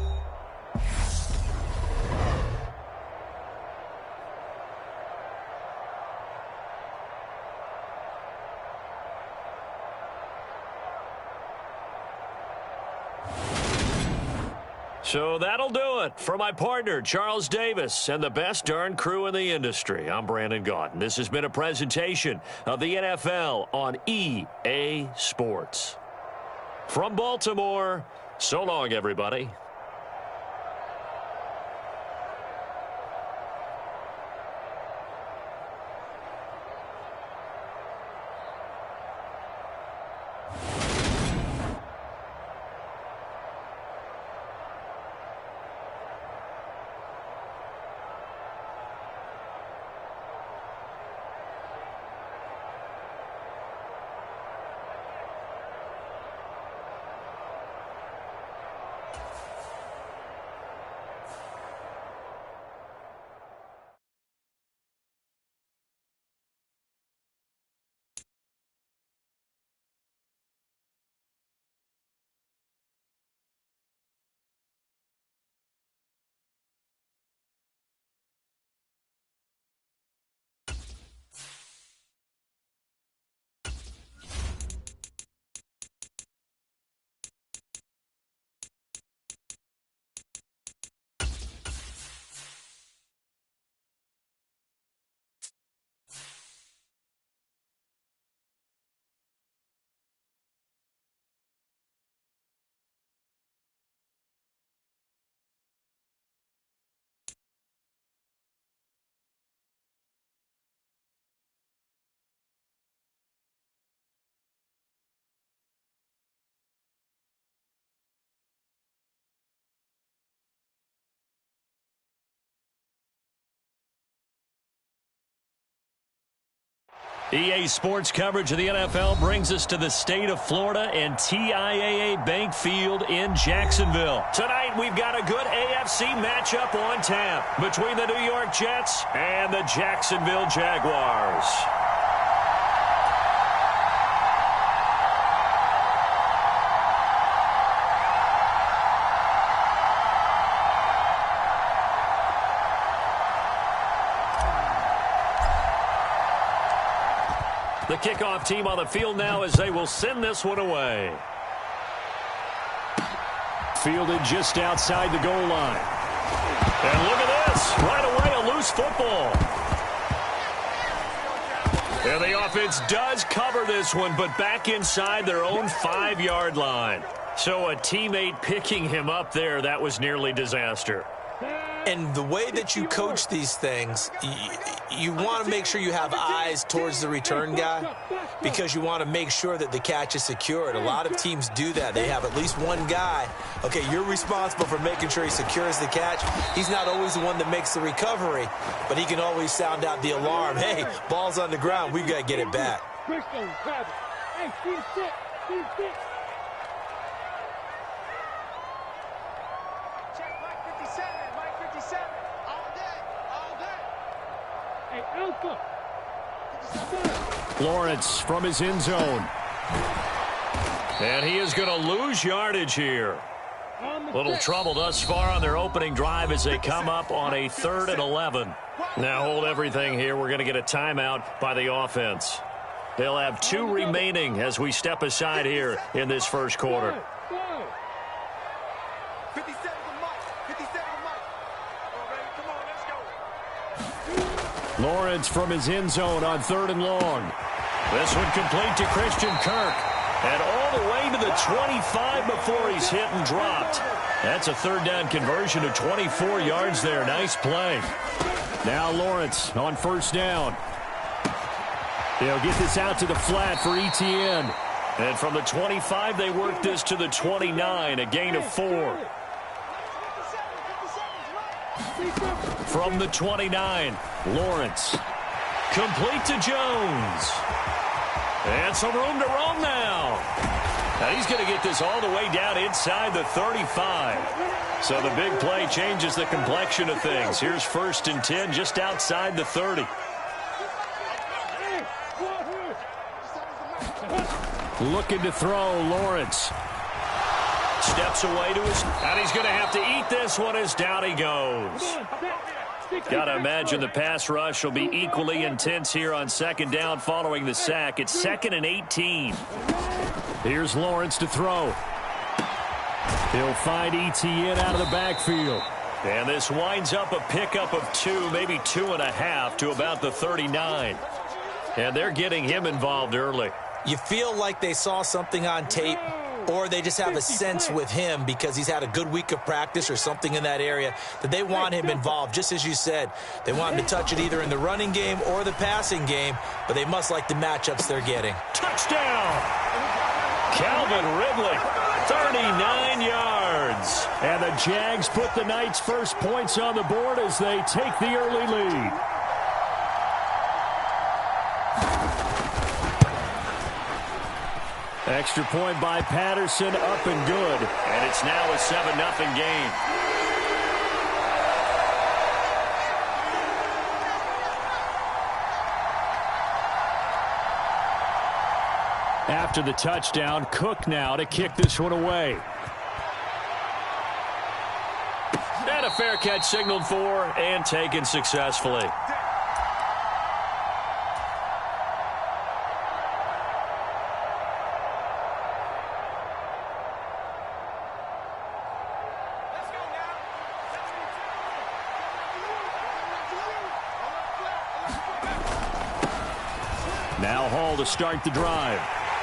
So that'll do it for my partner, Charles Davis, and the best darn crew in the industry. I'm Brandon Gaudin. This has been a presentation of the NFL on EA Sports. From Baltimore, so long, everybody. EA Sports coverage of the NFL brings us to the state of Florida and TIAA Bank Field in Jacksonville. Tonight, we've got a good AFC matchup on tap between the New York Jets and the Jacksonville Jaguars. The kickoff team on the field now as they will send this one away. Fielded just outside the goal line. And look at this. Right away, a loose football. And the offense does cover this one, but back inside their own 5-yard line. So a teammate picking him up there, that was nearly disaster. And the way that you coach these things, you want to make sure you have eyes towards the return guy because you want to make sure that the catch is secured. A lot of teams do that. They have at least one guy. Okay, you're responsible for making sure he secures the catch. He's not always the one that makes the recovery, but he can always sound out the alarm. Hey, ball's on the ground. We've got to get it back. Hey, sit. Check Mike 57, Mike 57. All day. Hey, Alpha. 57. Lawrence from his end zone. And he is going to lose yardage here. Little trouble thus far on their opening drive as they come up on a 3rd and 11. Now hold everything here. We're going to get a timeout by the offense. They'll have 2 remaining as we step aside here in this first quarter. 57 to Mike. 57 to Mike. All right, come on, let's go. Lawrence from his end zone on 3rd and long. This one complete to Christian Kirk. And all the way to the 25 before he's hit and dropped. That's a 3rd down conversion of 24 yards there. Nice play. Now Lawrence on 1st down. They'll get this out to the flat for Etienne. And from the 25, they work this to the 29, a gain of 4. From the 29, Lawrence. Complete to Jones. And some room to roam now. Now he's going to get this all the way down inside the 35. So the big play changes the complexion of things. Here's 1st and 10 just outside the 30. Looking to throw, Lawrence. Steps away to his, and he's going to have to eat this one as down he goes. Got to imagine the pass rush will be equally intense here on 2nd down following the sack. It's 2nd and 18. Here's Lawrence to throw. He'll find Etienne out of the backfield. And this winds up a pickup of 2, maybe 2.5 to about the 39. And they're getting him involved early. You feel like they saw something on tape, or they just have a sense with him because he's had a good week of practice or something in that area that they want him involved. Just as you said, they want him to touch it either in the running game or the passing game, but they must like the matchups they're getting. Touchdown! Calvin Ridley, 39 yards. And the Jags put the Knights' first points on the board as they take the early lead. Extra point by Patterson, up and good. And it's now a 7-0 game. After the touchdown, Cook now to kick this one away. And a fair catch signaled for and taken successfully. Now Hall to start the drive.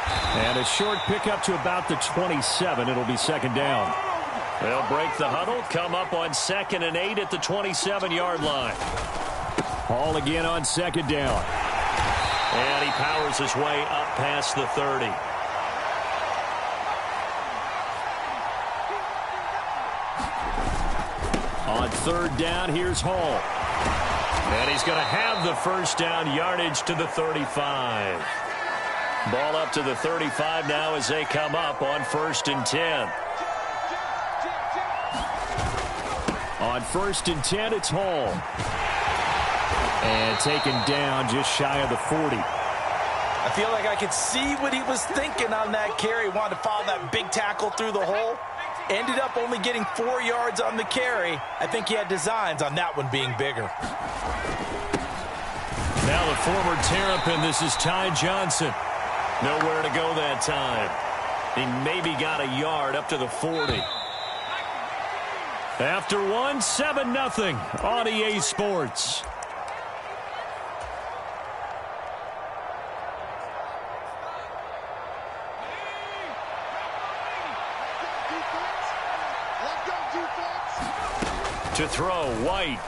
And a short pickup to about the 27. It'll be 2nd down. They'll break the huddle, come up on 2nd and 8 at the 27-yard line. Hall again on 2nd down. And he powers his way up past the 30. On 3rd down, here's Hall. And he's going to have the 1st down yardage to the 35. Ball up to the 35 now as they come up on 1st and 10. On 1st and 10, it's Hall. And taken down just shy of the 40. I feel like I could see what he was thinking on that carry. Wanted to follow that big tackle through the hole. Ended up only getting 4 yards on the carry. I think he had designs on that one being bigger. Now Well, the former Terrapin, this is Ty Johnson. Nowhere to go that time. He maybe got a yard up to the 40. After one, 7-0 on EA Sports. To throw, White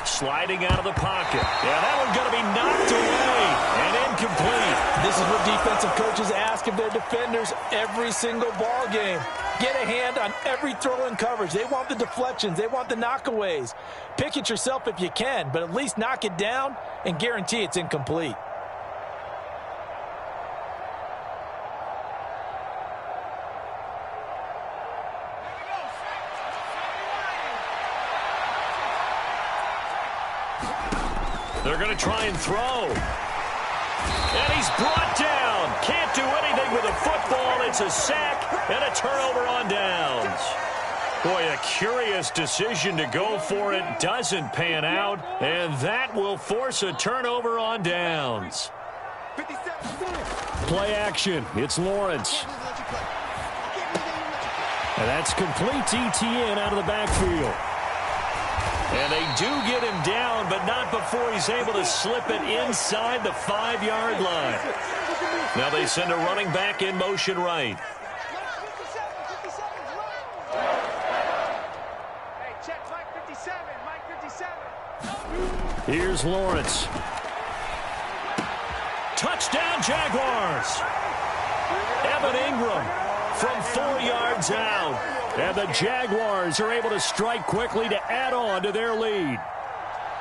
sliding out of the pocket. Yeah, that one's going to be knocked away and incomplete. This is what defensive coaches ask of their defenders every single ball game. Get a hand on every throw in coverage. They want the deflections. They want the knockaways. Pick it yourself if you can, but at least knock it down and guarantee it's incomplete. They're going to try and throw. And he's brought down. Can't do anything with a football. It's a sack and a turnover on downs. Boy, a curious decision to go for it. Doesn't pan out. And that will force a turnover on downs. Play action. It's Lawrence. And that's complete to ETN out of the backfield. And they do get him down, but not before he's able to slip it inside the 5-yard line. Now they send a running back in motion right. Hey, check Mike 57, Mike 57. Here's Lawrence. Touchdown, Jaguars. Evan Ingram from 4 yards out. And the Jaguars are able to strike quickly to add on to their lead.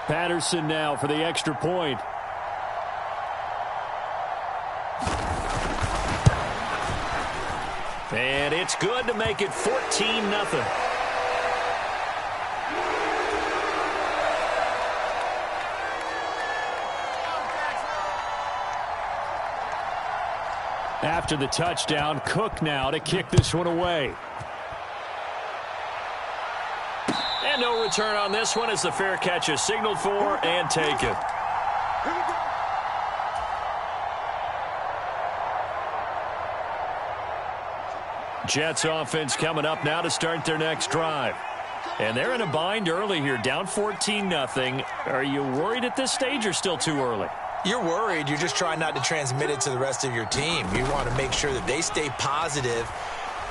Patterson now for the extra point. And it's good to make it 14-0. After the touchdown, Cook now to kick this one away. And no return on this one as the fair catch is signaled for and taken. Jets offense coming up now to start their next drive. And they're in a bind early here, down 14-0. Are you worried at this stage or still too early? You're worried. You're just trying not to transmit it to the rest of your team. You want to make sure that they stay positive.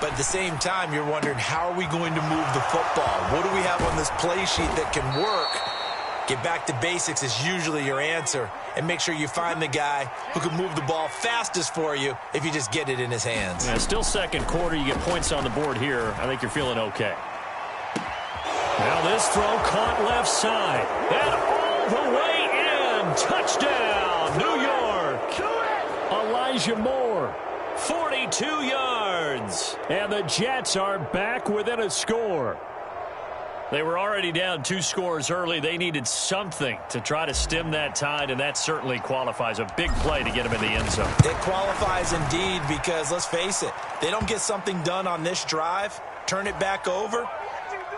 But at the same time, you're wondering, how are we going to move the football? What do we have on this play sheet that can work? Get back to basics is usually your answer. And make sure you find the guy who can move the ball fastest for you if you just get it in his hands. Yeah, still second quarter. You get points on the board here. I think you're feeling okay. Now this throw caught left side. And all the way in. Touchdown, New York. Elijah Moore. 42 yards. And the Jets are back within a score. They were already down 2 scores early. They needed something to try to stem that tide, and that certainly qualifies. A big play to get them in the end zone. It qualifies indeed because, let's face it, they don't get something done on this drive, turn it back over,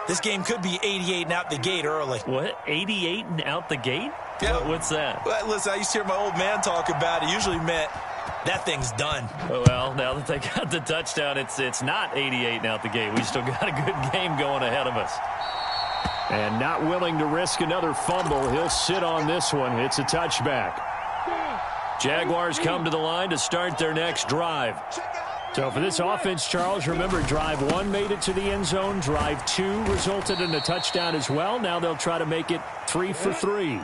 this game could be 88 and out the gate early. What? 88 and out the gate? Yeah. What's that? Well, listen, I used to hear my old man talk about it. Usually meant that thing's done. Well, now that they got the touchdown, it's not 88 and out the gate. We still got a good game going ahead of us. And not willing to risk another fumble. He'll sit on this one. It's a touchback. Jaguars come to the line to start their next drive. So for this offense, Charles, remember, drive 1 made it to the end zone. Drive 2 resulted in a touchdown as well. Now they'll try to make it 3 for 3.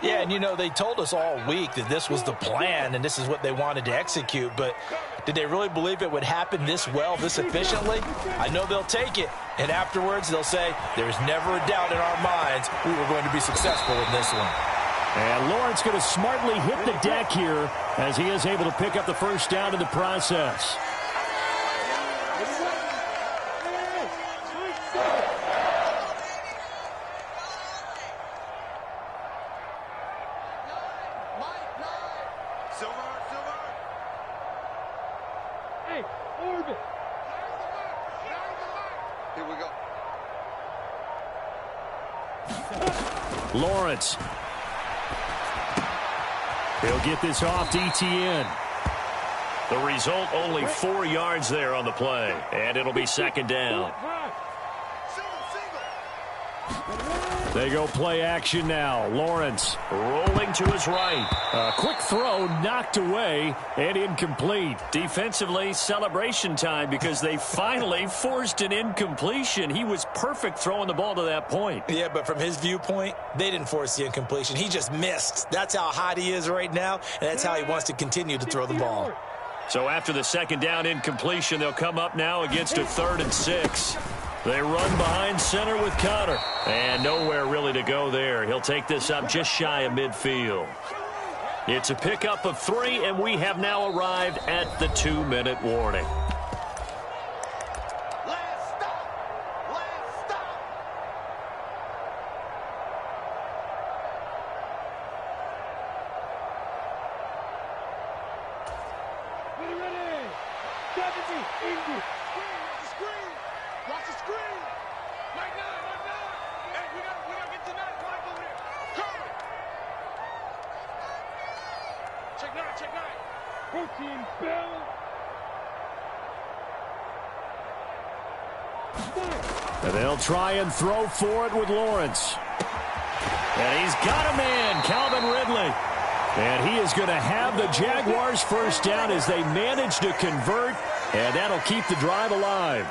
Yeah, and, you know, they told us all week that this was the plan and this is what they wanted to execute. But did they really believe it would happen this well, this efficiently? I know they'll take it. And afterwards, they'll say, there's never a doubt in our minds we were going to be successful in this one. And Lawrence going to smartly hit the deck here as he is able to pick up the first down in the process. Lawrence. He'll get this off to ETN. The result, only 4 yards there on the play. And it'll be second down. They go play action now. Lawrence rolling to his right. A quick throw knocked away and incomplete. Defensively, celebration time because they finally forced an incompletion. He was perfect throwing the ball to that point. Yeah, but from his viewpoint, they didn't force the incompletion. He just missed. That's how hot he is right now, and that's how he wants to continue to throw the ball. So after the second down incompletion, they'll come up now against a 3rd and 6. They run behind center with Connor. And nowhere really to go there. He'll take this up just shy of midfield. It's a pickup of 3, and we have now arrived at the 2-minute warning. Last stop. Ready. 70, English. Screen. Watch the screen. Right now. Hey, we gotta get to that. Come over there. Curry. Check 9. 14, Bill. And they'll try and throw for it with Lawrence. And he's got a man, Calvin Ridley. And he is going to have the Jaguars first down as they manage to convert, and that'll keep the drive alive.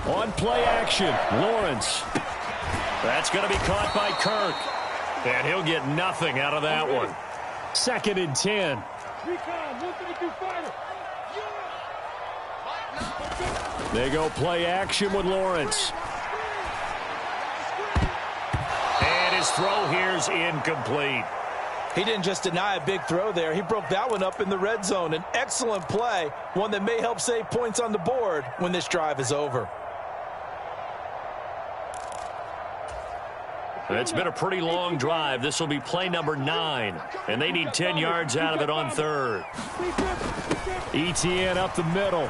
On play action, Lawrence. That's going to be caught by Kirk. And he'll get nothing out of that one. 2nd and 10. They go play action with Lawrence. And his throw here's incomplete. He didn't just deny a big throw there. He broke that one up in the red zone. An excellent play, one that may help save points on the board when this drive is over. It's been a pretty long drive. This will be play number 9, and they need 10 yards out of it on 3rd. ETN up the middle.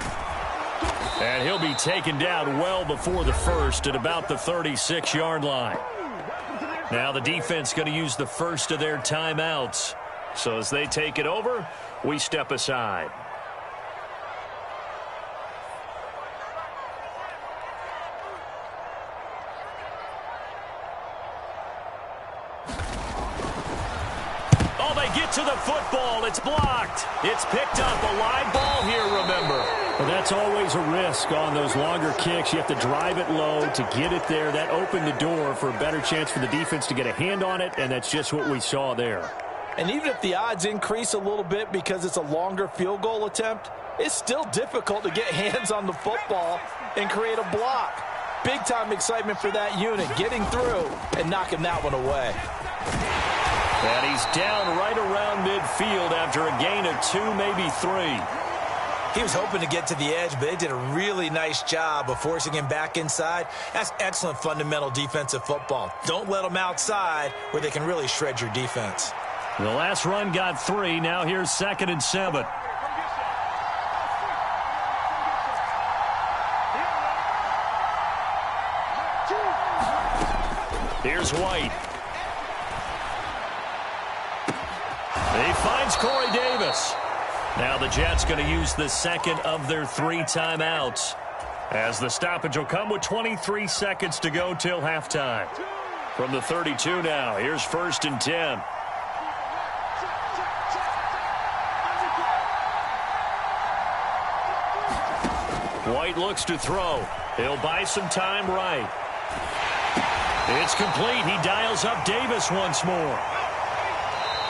And he'll be taken down well before the first at about the 36-yard line. Now the defense going to use the first of their timeouts. So as they take it over, we step aside. Oh, they get to the football. It's blocked. It's picked up. A live ball here, remember. Well, that's always a risk on those longer kicks. You have to drive it low to get it there. That opened the door for a better chance for the defense to get a hand on it, and that's just what we saw there. And even if the odds increase a little bit because it's a longer field goal attempt, it's still difficult to get hands on the football and create a block. Big-time excitement for that unit, getting through and knocking that one away. And he's down right around midfield after a gain of 2, maybe 3. He was hoping to get to the edge, but they did a really nice job of forcing him back inside. That's excellent fundamental defensive football. Don't let them outside where they can really shred your defense. The last run got 3. Now here's 2nd and 7. Here's White. He finds Corey Davis. Now the Jets going to use the second of their 3 timeouts, as the stoppage will come with 23 seconds to go till halftime. From the 32 now, here's 1st and 10. White looks to throw. He'll buy some time right. It's complete. He dials up Davis once more.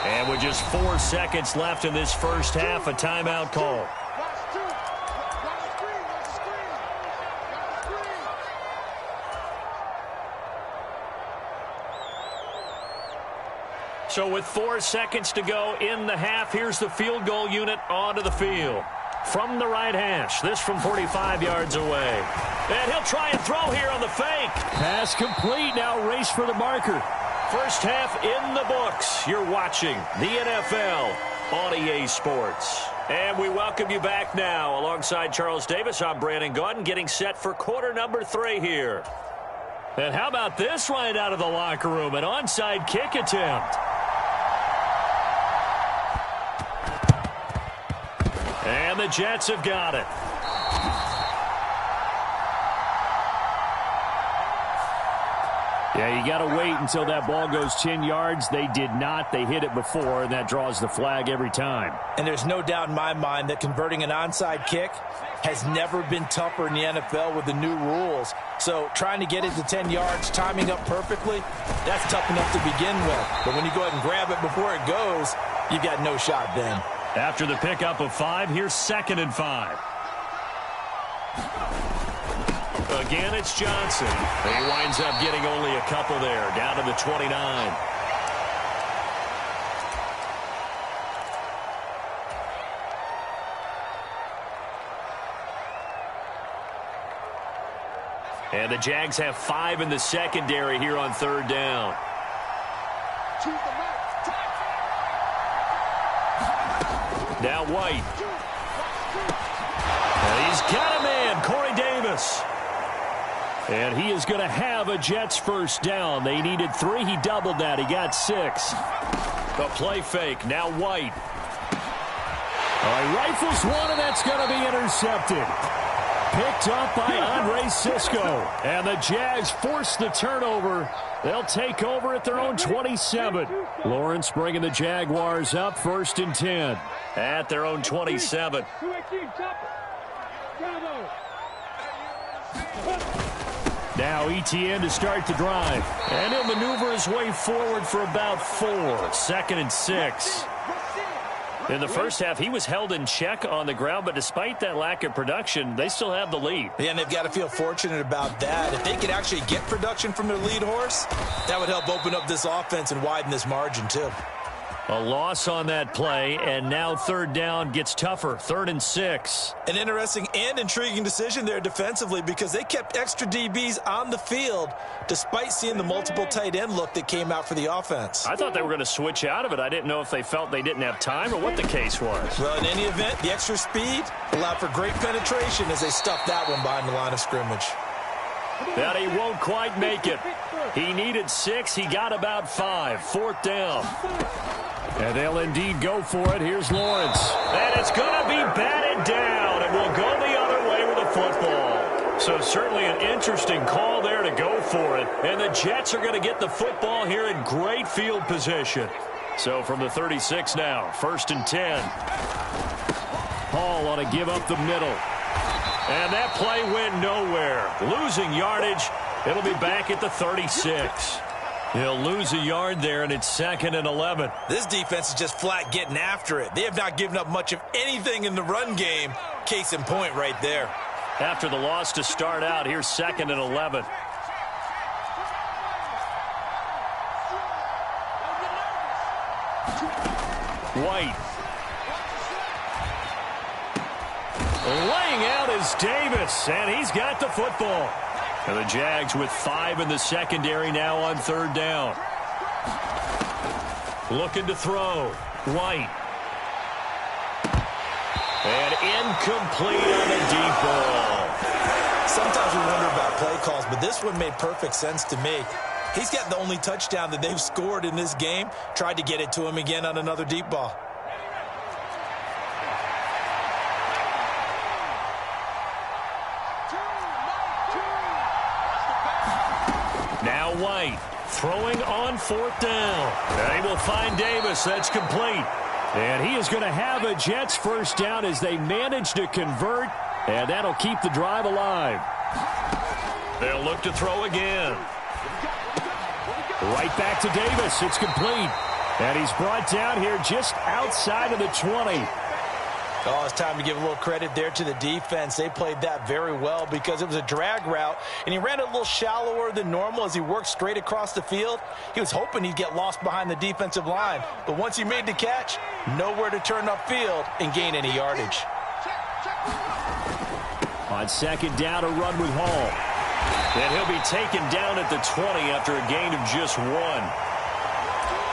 And with just 4 seconds left in this first half, a timeout call. So with 4 seconds to go in the half, here's the field goal unit onto the field. From the right hash, this from 45 yards away. And he'll try and throw here on the fake. Pass complete. Now race for the marker. First half in the books. You're watching the NFL on EA Sports. And we welcome you back now. Alongside Charles Davis, I'm Brandon Gaudin, getting set for quarter number 3 here. And how about this right out of the locker room? An onside kick attempt. And the Jets have got it. Yeah, you got to wait until that ball goes 10 yards. They did not. They hit it before, and that draws the flag every time. And there's no doubt in my mind that converting an onside kick has never been tougher in the NFL with the new rules. So trying to get it to 10 yards, timing up perfectly, that's tough enough to begin with. But when you go ahead and grab it before it goes, you've got no shot then. After the pickup of 5, here's 2nd and 5. Again, it's Johnson. He winds up getting only a couple there, down to the 29. And the Jags have 5 in the secondary here on 3rd down. Now White. And he's got a man, Corey Davis. And he is going to have a Jets 1st down. They needed 3. He doubled that. He got 6. The play fake. Now White. He rifles one, and that's going to be intercepted. Picked up by Andre Cisco. And the Jags force the turnover. They'll take over at their own 27. Lawrence bringing the Jaguars up 1st and 10. At their own 27. Now Etienne to start the drive. And he'll maneuver his way forward for about 4. 2nd and 6. In the first half, he was held in check on the ground, but despite that lack of production, they still have the lead. Yeah, and they've got to feel fortunate about that. If they could actually get production from their lead horse, that would help open up this offense and widen this margin, too. A loss on that play, and now 3rd down gets tougher. 3rd and 6. An interesting and intriguing decision there defensively because they kept extra DBs on the field despite seeing the multiple tight end look that came out for the offense. I thought they were going to switch out of it. I didn't know if they felt they didn't have time or what the case was. Well, in any event, the extra speed allowed for great penetration as they stuffed that one behind the line of scrimmage. That he won't quite make it. He needed 6. He got about 5. 4th down. And they'll indeed go for it. Here's Lawrence. And it's going to be batted down, and we'll go the other way with the football. So certainly an interesting call there to go for it. And the Jets are going to get the football here in great field position. So from the 36 now, 1st and 10. Hall on a give up the middle. And that play went nowhere. Losing yardage. It'll be back at the 36. He'll lose a yard there, and it's 2nd and 11. This defense is just flat getting after it. They have not given up much of anything in the run game. Case in point right there. After the loss to start out, here's 2nd and 11. White. Laying out is Davis, and he's got the football. And the Jags with 5 in the secondary now on 3rd down. Looking to throw. White. And incomplete on a deep ball. Sometimes we wonder about play calls, but this one made perfect sense to me. He's got the only touchdown that they've scored in this game. Tried to get it to him again on another deep ball. Now White throwing on 4th down. And he will find Davis. That's complete. And he is going to have a Jets 1st down as they manage to convert. And that'll keep the drive alive. They'll look to throw again. Right back to Davis. It's complete. And he's brought down here just outside of the 20. Oh, it's time to give a little credit there to the defense. They played that very well because it was a drag route, and he ran a little shallower than normal as he worked straight across the field. He was hoping he'd get lost behind the defensive line, but once he made the catch, nowhere to turn upfield and gain any yardage. On 2nd down, a run with Hall. And he'll be taken down at the 20 after a gain of just 1.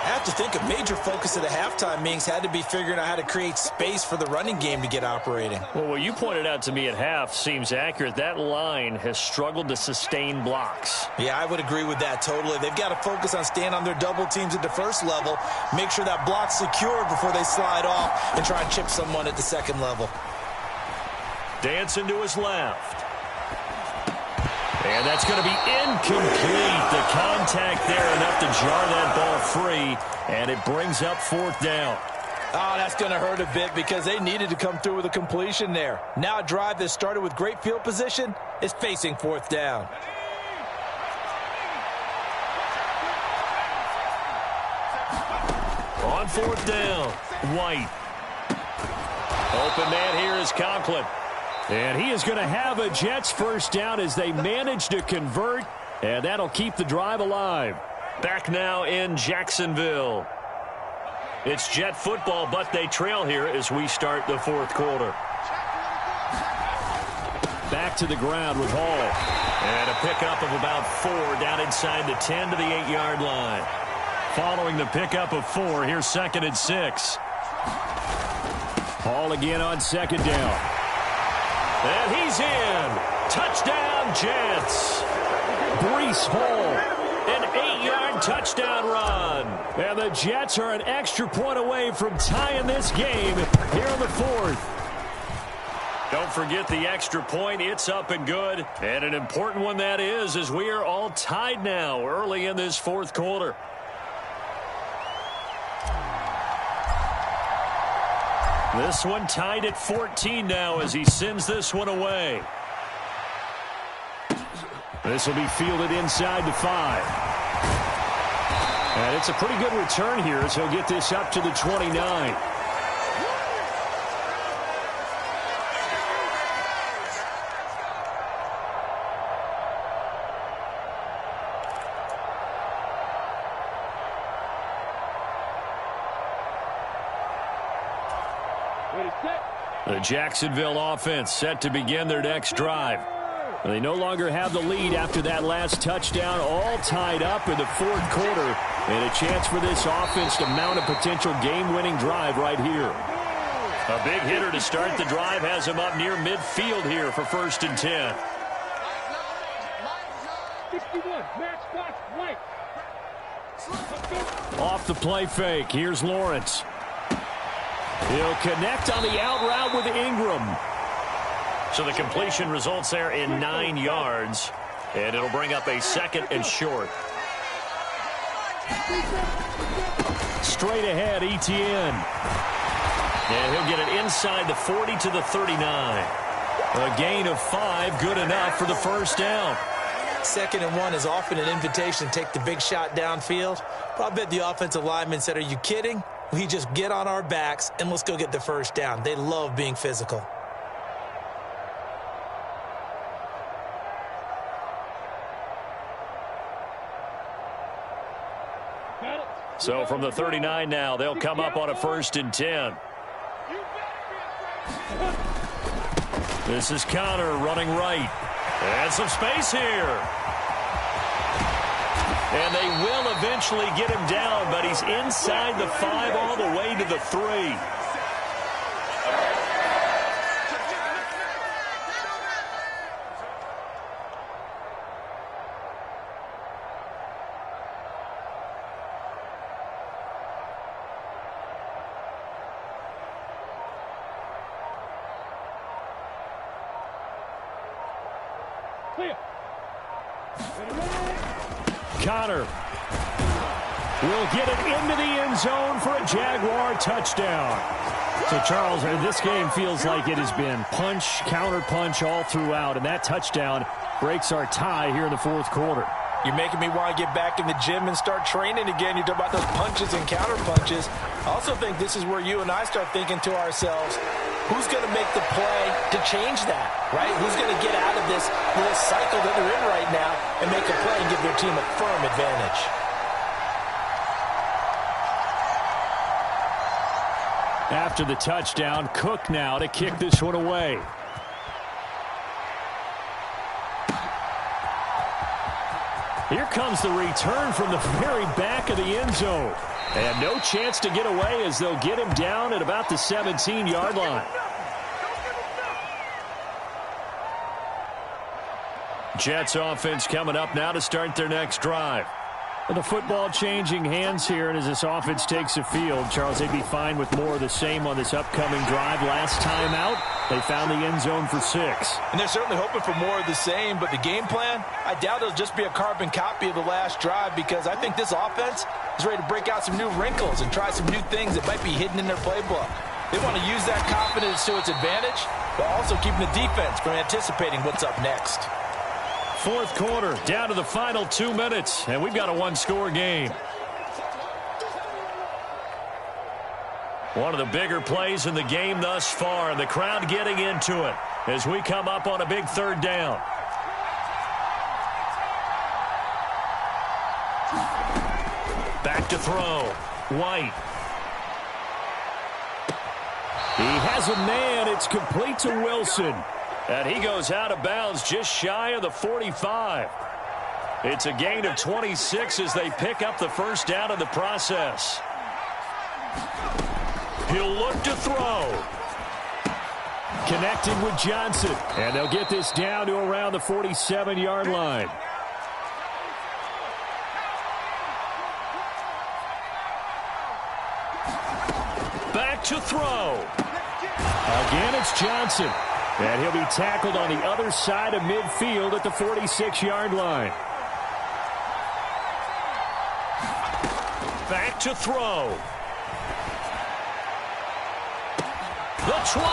I have to think a major focus of the halftime meetings had to be figuring out how to create space for the running game to get operating. Well, what you pointed out to me at half seems accurate. That line has struggled to sustain blocks. Yeah, I would agree with that totally. They've got to focus on staying on their double teams at the 1st level, make sure that block's secured before they slide off and try and chip someone at the 2nd level. Dancing to his left. And that's going to be incomplete. The contact there enough to jar that ball free, and it brings up 4th down. Oh, that's going to hurt a bit because they needed to come through with a completion there. Now a drive that started with great field position is facing 4th down. On 4th down, White. Open man here is Conklin. And he is going to have a Jets first down as they manage to convert, and that'll keep the drive alive. Back now in Jacksonville. It's Jet football, but they trail here as we start the 4th quarter. Back to the ground with Hall. And a pickup of about 4 down inside the 10 to the 8-yard line. Following the pickup of 4, here's 2nd and 6. Hall again on 2nd down. And he's in. Touchdown, Jets. Breece Hall. An 8-yard touchdown run. And the Jets are an extra point away from tying this game here in the 4th. Don't forget the extra point. It's up and good. And an important one that is, as we are all tied now early in this 4th quarter. This one tied at 14 now as he sends this one away. This will be fielded inside the 5. And it's a pretty good return here as he'll get this up to the 29. The Jacksonville offense set to begin their next drive. They no longer have the lead after that last touchdown, all tied up in the 4th quarter, and a chance for this offense to mount a potential game-winning drive right here. A big hitter to start the drive has him up near midfield here for 1st and 10. 61, match box, White. Off the play fake, here's Lawrence. He'll connect on the out route with Ingram. So the completion results there in 9 yards, and it'll bring up a 2nd and short. Straight ahead, Etienne. And he'll get it inside the 40 to the 39. A gain of 5, good enough for the first down. 2nd and 1 is often an invitation to take the big shot downfield. But I bet the offensive lineman said, are you kidding? We just get on our backs and let's go get the first down. They love being physical. So from the 39 now, they'll come up on a 1st and 10. This is Connor running right. And some space here. And they will eventually get him down, but he's inside the 5 all the way to the 3. Connor will get it into the end zone for a Jaguar touchdown. So, Charles, this game feels like it has been punch, counter-punch all throughout, and that touchdown breaks our tie here in the 4th quarter. You're making me want to get back in the gym and start training again. You talk about those punches and counter-punches. I also think this is where you and I start thinking to ourselves, who's going to make the play to change that, right? Who's going to get out of this little cycle that they're in right now and make a play and give their team a firm advantage? After the touchdown, Cook now to kick this one away. Here comes the return from the very back of the end zone. And no chance to get away as they'll get him down at about the 17-yard line. Jets offense coming up now to start their next drive. The football changing hands here, and as this offense takes the field, Charles, they'd be fine with more of the same on this upcoming drive. Last time out, they found the end zone for 6. And they're certainly hoping for more of the same, but the game plan, I doubt it'll just be a carbon copy of the last drive, because I think this offense is ready to break out some new wrinkles and try some new things that might be hidden in their playbook. They want to use that confidence to its advantage, but also keeping the defense from anticipating what's up next. Fourth quarter, down to the final 2 minutes, and we've got a one-score game. One of the bigger plays in the game thus far, and the crowd getting into it as we come up on a big third down. Back to throw. White. He has a man. It's complete to Wilson. And he goes out of bounds just shy of the 45. It's a gain of 26 as they pick up the first down in the process. He'll look to throw. Connecting with Johnson. And they'll get this down to around the 47-yard line. Back to throw. Again, it's Johnson. And he'll be tackled on the other side of midfield at the 46-yard line. Back to throw. The 20.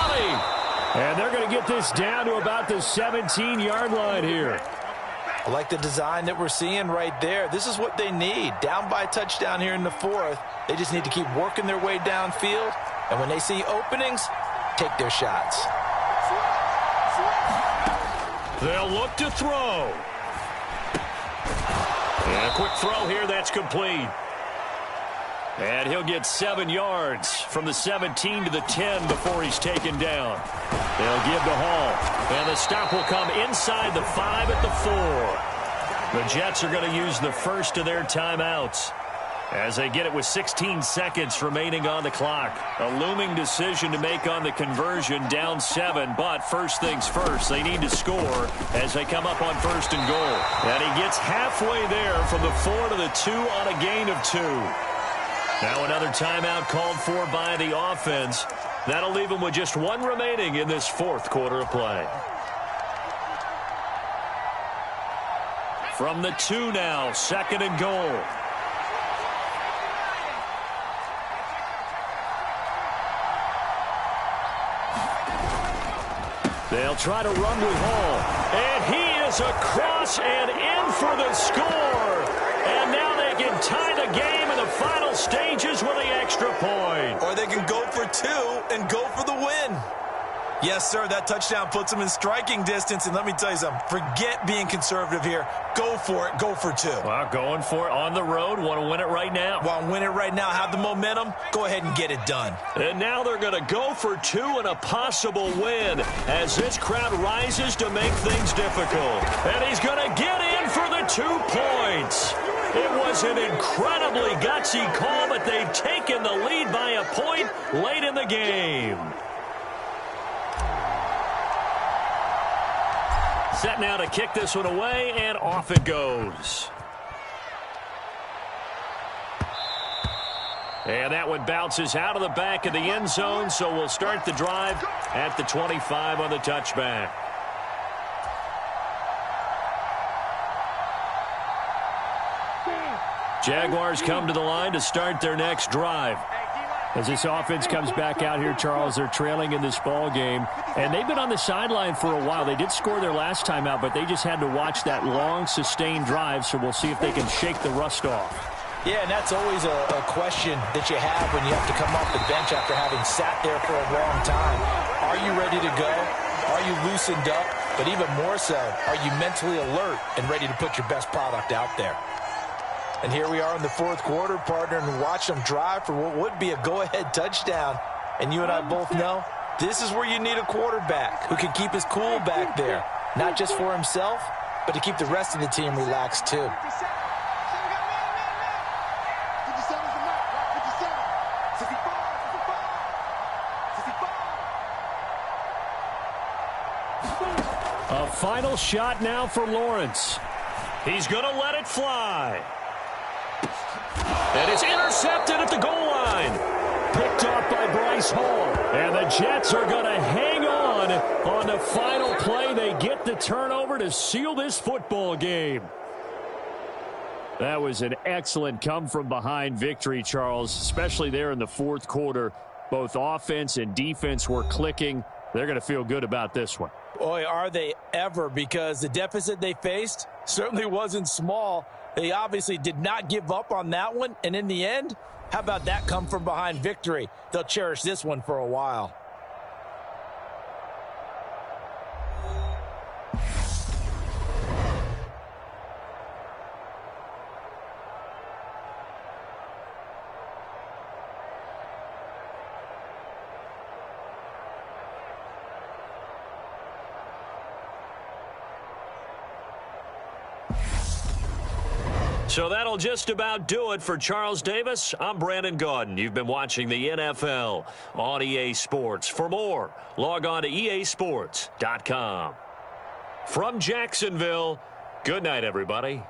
And they're going to get this down to about the 17-yard line here. I like the design that we're seeing right there. This is what they need. Down by a touchdown here in the fourth. They just need to keep working their way downfield. And when they see openings, take their shots. They'll look to throw. And a quick throw here, that's complete. And he'll get 7 yards from the 17 to the 10 before he's taken down. They'll give to Hall. And the stop will come inside the 5 at the 4. The Jets are going to use the first of their timeouts as they get it with 16 seconds remaining on the clock. A looming decision to make on the conversion, down 7. But first things first, they need to score as they come up on first and goal. And he gets halfway there from the 4 to the 2 on a gain of 2. Now another timeout called for by the offense. That'll leave them with just 1 remaining in this fourth quarter of play. From the 2 now, second and goal. They'll try to run with Hall. And he is across and in for the score. And now they can tie the game in the final stages with the extra point. Or they can go for 2 and go for the win. Yes, sir, that touchdown puts them in striking distance. And let me tell you something, forget being conservative here. Go for it. Go for 2. Well, going for it on the road. Want to win it right now. Want to win it right now. Have the momentum. Go ahead and get it done. And now they're going to go for 2 and a possible win as this crowd rises to make things difficult. And he's going to get in for the 2 points. It was an incredibly gutsy call, but they've taken the lead by a point late in the game. Set now to kick this one away, and off it goes. And that one bounces out of the back of the end zone, so we'll start the drive at the 25 on the touchback. Jaguars come to the line to start their next drive. As this offense comes back out here, Charles, they're trailing in this ball game. And they've been on the sideline for a while. They did score their last time out, but they just had to watch that long, sustained drive. So we'll see if they can shake the rust off. Yeah, and that's always a question that you have when you have to come off the bench after having sat there for a long time. Are you ready to go? Are you loosened up? But even more so, are you mentally alert and ready to put your best product out there? And here we are in the fourth quarter, partner, and watch them drive for what would be a go-ahead touchdown. And you and I both know this is where you need a quarterback who can keep his cool back there, not just for himself, but to keep the rest of the team relaxed too. A final shot now for Lawrence. He's going to let it fly. And it's intercepted at the goal line. Picked off by Bryce Hall. And the Jets are going to hang on the final play. They get the turnover to seal this football game. That was an excellent come-from-behind victory, Charles, especially there in the fourth quarter. Both offense and defense were clicking. They're going to feel good about this one. Boy, are they ever, because the deficit they faced certainly wasn't small. They obviously did not give up on that one, and in the end, how about that come-from-behind victory? They'll cherish this one for a while. So that'll just about do it for Charles Davis. I'm Brandon Gaudin. You've been watching the NFL on EA Sports. For more, log on to easports.com. From Jacksonville, good night, everybody.